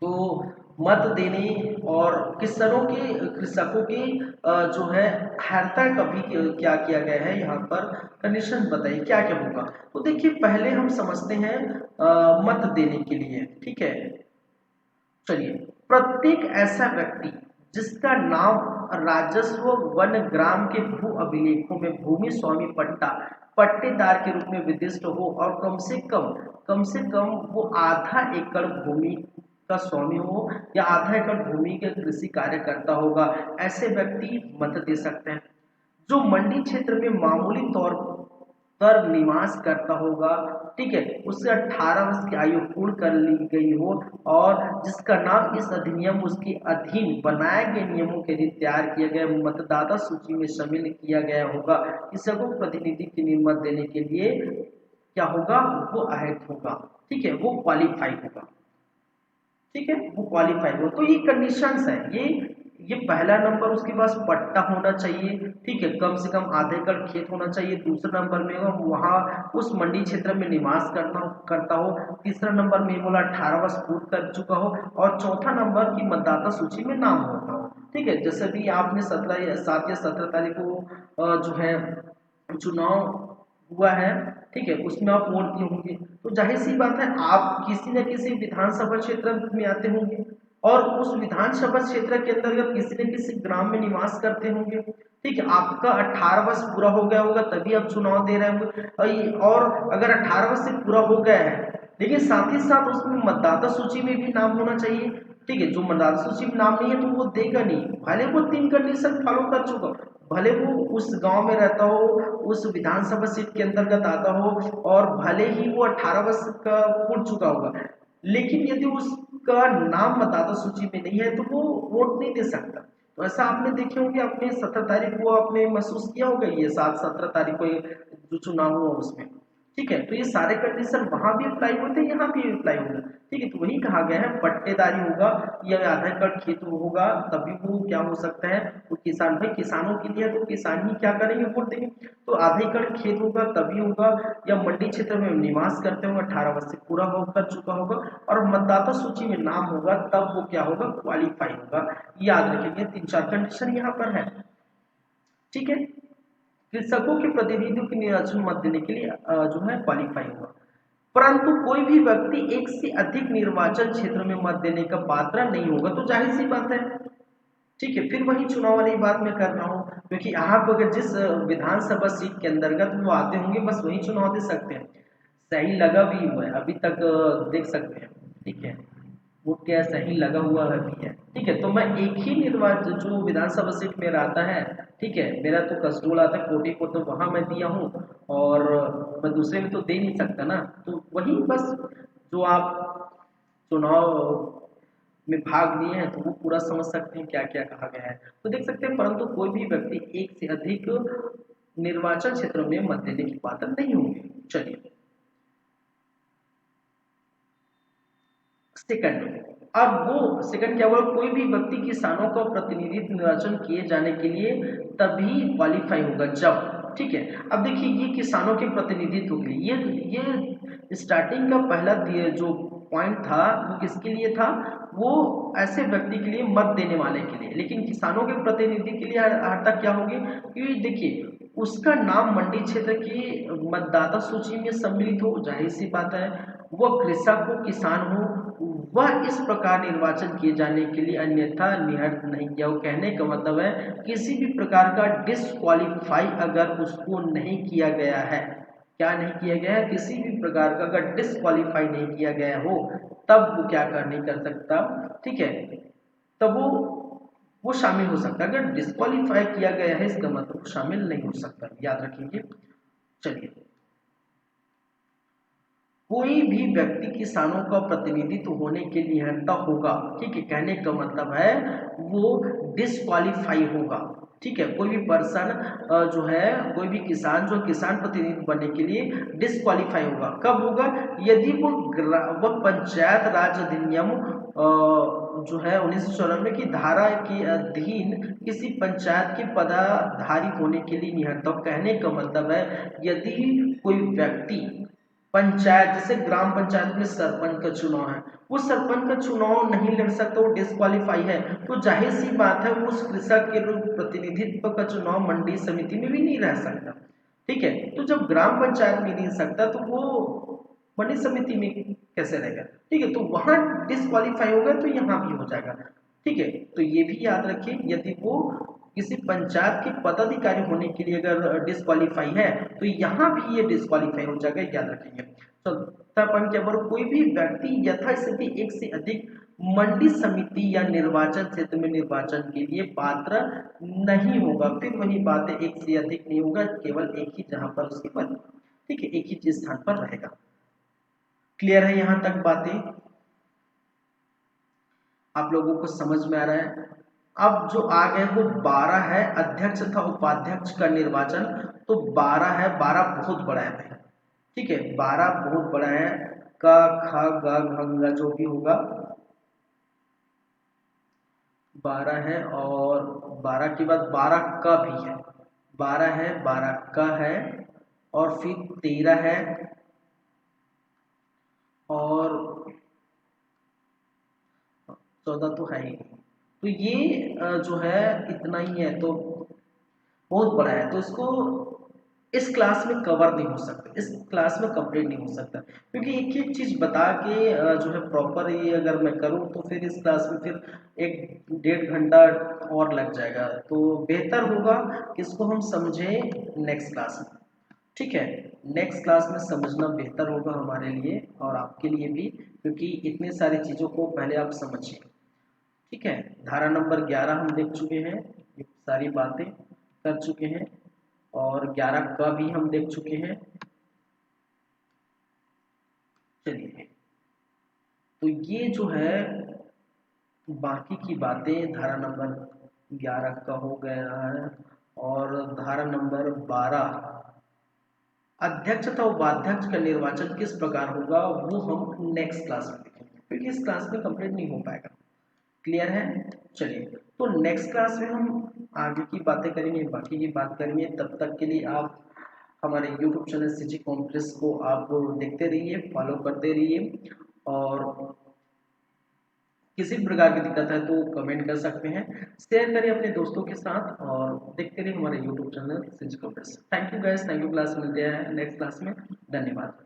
तो मत देने और कृषकों की जो है अहर्ता का भी क्या किया गया है यहाँ पर, कंडीशन बताइए क्या क्या होगा। तो देखिए पहले हम समझते हैं मत देने के लिए, ठीक है। चलिए, प्रत्येक ऐसा व्यक्ति जिसका नाम राजस्व वन ग्राम के भू अभिलेखों में भूमि स्वामी पट्टा पट्टेदार के रूप में विदिष्ट हो और कम से कम वो आधा एकड़ भूमि का स्वामी हो या आधा एकड़ भूमि के कृषि कार्य करता होगा, ऐसे व्यक्ति मत दे सकते हैं। जो मंडी क्षेत्र में मामूली तौर पर निवास करता होगा, ठीक है, उससे 18 वर्ष की आयु पूर्ण कर ली गई हो और जिसका नाम इस अधिनियम उसके अधीन बनाए गए नियमों के लिए तैयार किया गया मतदाता सूची में शामिल किया गया होगा, कृषकों को प्रतिनिधि के लिए मत देने के लिए क्या होगा, वो अहर्त होगा, ठीक है, वो क्वालिफाई होगा, ठीक है, वो क्वालिफाई हो। तो ये कंडीशंस है, ये पहला नंबर उसके पास पट्टा होना चाहिए, ठीक है, कम से कम आधे एकड़ खेत होना चाहिए। दूसरा नंबर में वहाँ उस मंडी क्षेत्र में निवास करता हो। तीसरा नंबर में बोला 18 वर्ष पूर्ण कर चुका हो और चौथा नंबर की मतदाता सूची में नाम होता हो, ठीक है। जैसे भी आपने 7 या 17 तारीख को जो है चुनाव हुआ है, ठीक है, उसमें आप वोट दिए होंगे तो जाहिर सी बात है आप किसी न किसी विधानसभा क्षेत्र में आते होंगे और उस विधानसभा क्षेत्र के अंतर्गत किसी न किसी ग्राम में निवास करते होंगे, ठीक है। आपका 18 वर्ष पूरा हो गया होगा तभी आप चुनाव दे रहे होंगे और अगर 18 वर्ष से पूरा हो गया है लेकिन साथ ही साथ उसमें मतदाता सूची में भी नाम होना चाहिए, ठीक है। जो मतदाता सूची में नाम नहीं है तो वो देगा नहीं, भले वो 3 कंडीशन फॉलो कर चुका, भले वो उस गांव में रहता हो, उस विधानसभा सीट के अंतर्गत आता हो और भले ही वो 18 वर्ष का पूर्ण चुका होगा, लेकिन यदि उसका नाम मतदाता सूची में नहीं है तो वो वोट नहीं दे सकता। तो ऐसा आपने देखे होंगे, आपने 17 तारीख को आपने महसूस किया होगा, ये 7-17 तारीख को जो चुनाव हुआ उसमें, ठीक है। तो ये सारे कंडीशन वहां भी अप्लाई होते हैं, यहाँ भी अप्लाई होगा, ठीक है। तो वही कहा गया है पट्टेदारी होगा या आधा एकड़ खेत होगा तभी वो क्या हो सकता है, तो किसान भाई किसानों के लिए तो किसान ही क्या करेंगे, वोट देंगे। तो आधा एकड़ खेत होगा तभी होगा या मंडी क्षेत्र में निवास करते होंगे, 18 वर्ष से पूरा हो कर चुका होगा और मतदाता सूची में नाम होगा तब वो क्या होगा, क्वालिफाई होगा। याद रखेंगे 3-4 कंडीशन यहाँ पर है, ठीक है। कृषकों के प्रतिनिधियों के निर्वाचन मत देने के लिए जो है क्वालिफाई होगा, परंतु कोई भी व्यक्ति एक से अधिक निर्वाचन क्षेत्र में मत देने का पात्र नहीं होगा। तो जाहिर सी बात है, ठीक है, फिर वही चुनाव वाली बात मैं कर रहा हूँ क्योंकि आप अगर जिस विधानसभा सीट के अंतर्गत वो आते होंगे बस वही चुनाव दे सकते हैं। सही लगा भी हुआ है अभी तक देख सकते हैं, ठीक है, वो क्या सही लगा हुआ है भी है, ठीक है। तो मैं एक ही निर्वाचन जो विधानसभा सीट मेरा आता है, ठीक है, मेरा तो कसडोल आता है कोटी को, तो वहां मैं दिया हूँ और मैं दूसरे में तो दे नहीं सकता ना। तो वही बस जो आप चुनाव में भाग लिए हैं तो वो पूरा समझ सकते हैं क्या क्या कहा गया है। तो देख सकते हैं परंतु कोई भी व्यक्ति एक से अधिक निर्वाचन क्षेत्र में मत देने की पात्र नहीं होंगे। चलिए सेकंड, अब वो सेकंड क्या हुआ, कोई भी व्यक्ति किसानों का प्रतिनिधित्व निर्वाचन किए जाने के लिए तभी क्वालिफाई होगा जब, ठीक है। अब देखिए ये किसानों के प्रतिनिधित्व के लिए ये स्टार्टिंग का पहला जो पॉइंट था वो किसके लिए था, वो ऐसे व्यक्ति के लिए मत देने वाले के लिए, लेकिन किसानों के प्रतिनिधि के लिए अर्हता क्या होगी, क्योंकि देखिए उसका नाम मंडी क्षेत्र की मतदाता सूची में सम्मिलित हो, जाहिर सी बात है वह कृषक हो किसान हो वह इस प्रकार निर्वाचन किए जाने के लिए अन्यथा निहत नहीं किया। वो कहने का मतलब है किसी भी प्रकार का डिसक्वालीफाई अगर उसको नहीं किया गया है, क्या नहीं किया गया है, किसी भी प्रकार का अगर डिसक्वालीफाई नहीं किया गया हो तब वो क्या कर नहीं कर सकता, ठीक है, तब वो शामिल हो सकता है। अगर डिस्क्वालीफाई किया गया है इसका मतलब शामिल नहीं हो सकता, याद रखेंगे। चलिए, कोई भी व्यक्ति किसानों का प्रतिनिधित्व होने के लिए निहत्था होगा, ठीक है, कहने का मतलब है वो डिस्क्वालीफाई होगा, ठीक है, कोई भी पर्सन जो है, कोई भी किसान जो किसान प्रतिनिधि बनने के लिए डिस्क्वालीफाई होगा। कब होगा? यदि वो पंचायत राज अधिनियम जो है 1994 की धारा के अधीन किसी पंचायत के पदाधारी होने के लिए निहत्था। कहने का मतलब है यदि कोई व्यक्ति पंचायत, जैसे ग्राम पंचायत में सरपंच का चुनाव है, वो सरपंच का चुनाव नहीं लड़ सकता, वो डिस्क्वालीफाई है, तो जाहिर सी बात है वो उस कृषक के रूप प्रतिनिधित्व का चुनाव मंडी समिति में भी नहीं रह सकता, ठीक है। तो जब ग्राम पंचायत में नहीं सकता तो वो मंडी समिति में कैसे रहेगा, ठीक है, तो वहां डिस्क्वालीफाई होगा तो यहाँ भी हो जाएगा, ठीक है। तो ये भी याद रखिए यदि वो किसी पंचायत के पदाधिकारी होने के लिए अगर डिस्क्वालीफाई है तो यहाँ भी ये डिस्क्वालीफाई हो जाएगा, याद रखेंगे। तो पॉइंट क्या बोलो, कोई भी व्यक्ति यथास्थिति एक से अधिक मंडी समिति या निर्वाचन क्षेत्र में निर्वाचन के लिए पात्र नहीं होगा। फिर वही बात है, एक से अधिक नहीं होगा, केवल एक ही जहां पर उसकी पद, ठीक है, एक ही स्थान पर रहेगा। क्लियर है यहां तक बातें? आप लोगों को समझ में आ रहा है? अब जो आ गए वो 12 है अध्यक्ष तथा उपाध्यक्ष का निर्वाचन। तो 12 है, 12 बहुत बड़ा है भाई, ठीक है, 12 बहुत बड़ा है। क ख ग घ ङ जो भी होगा 12 है, और 12 के बाद 12 का भी है, 12 है, 12 का है, और फिर 13 है, और 14 तो है ही। तो ये जो है इतना ही है, तो बहुत बड़ा है, तो इसको इस क्लास में कवर नहीं हो सकता, इस क्लास में कंप्लीट नहीं हो सकता, क्योंकि एक एक चीज बता के जो है प्रॉपर ये अगर मैं करूँ तो फिर इस क्लास में फिर 1-1.5 घंटा और लग जाएगा। तो बेहतर होगा कि इसको हम समझें नेक्स्ट क्लास में, ठीक है, नेक्स्ट क्लास में समझना बेहतर होगा हमारे लिए और आपके लिए भी, क्योंकि इतनी सारी चीज़ों को पहले आप समझिए, ठीक है। धारा नंबर 11 हम देख चुके हैं, ये सारी बातें कर चुके हैं, और 11 का भी हम देख चुके हैं। चलिए, तो ये जो है बाकी की बातें धारा नंबर 11 का हो गया है, और धारा नंबर 12 अध्यक्ष तथा उपाध्यक्ष का निर्वाचन किस प्रकार होगा वो हम नेक्स्ट क्लास में देखेंगे, क्योंकि इस क्लास में कंप्लीट नहीं हो पाएगा। क्लियर है? चलिए, तो नेक्स्ट क्लास में हम आगे की बातें करेंगे, बाकी की बात करेंगे। तब तक के लिए आप हमारे YouTube चैनल सीजी कॉम्प्लेक्स को आप देखते रहिए, फॉलो करते रहिए, और किसी भी प्रकार की दिक्कत है तो कमेंट कर सकते हैं, शेयर करें अपने दोस्तों के साथ, और देखते रहिए हमारे YouTube channel CG complex. Thank you guys, thank you. Class मिलते हैं नेक्स्ट क्लास में, धन्यवाद।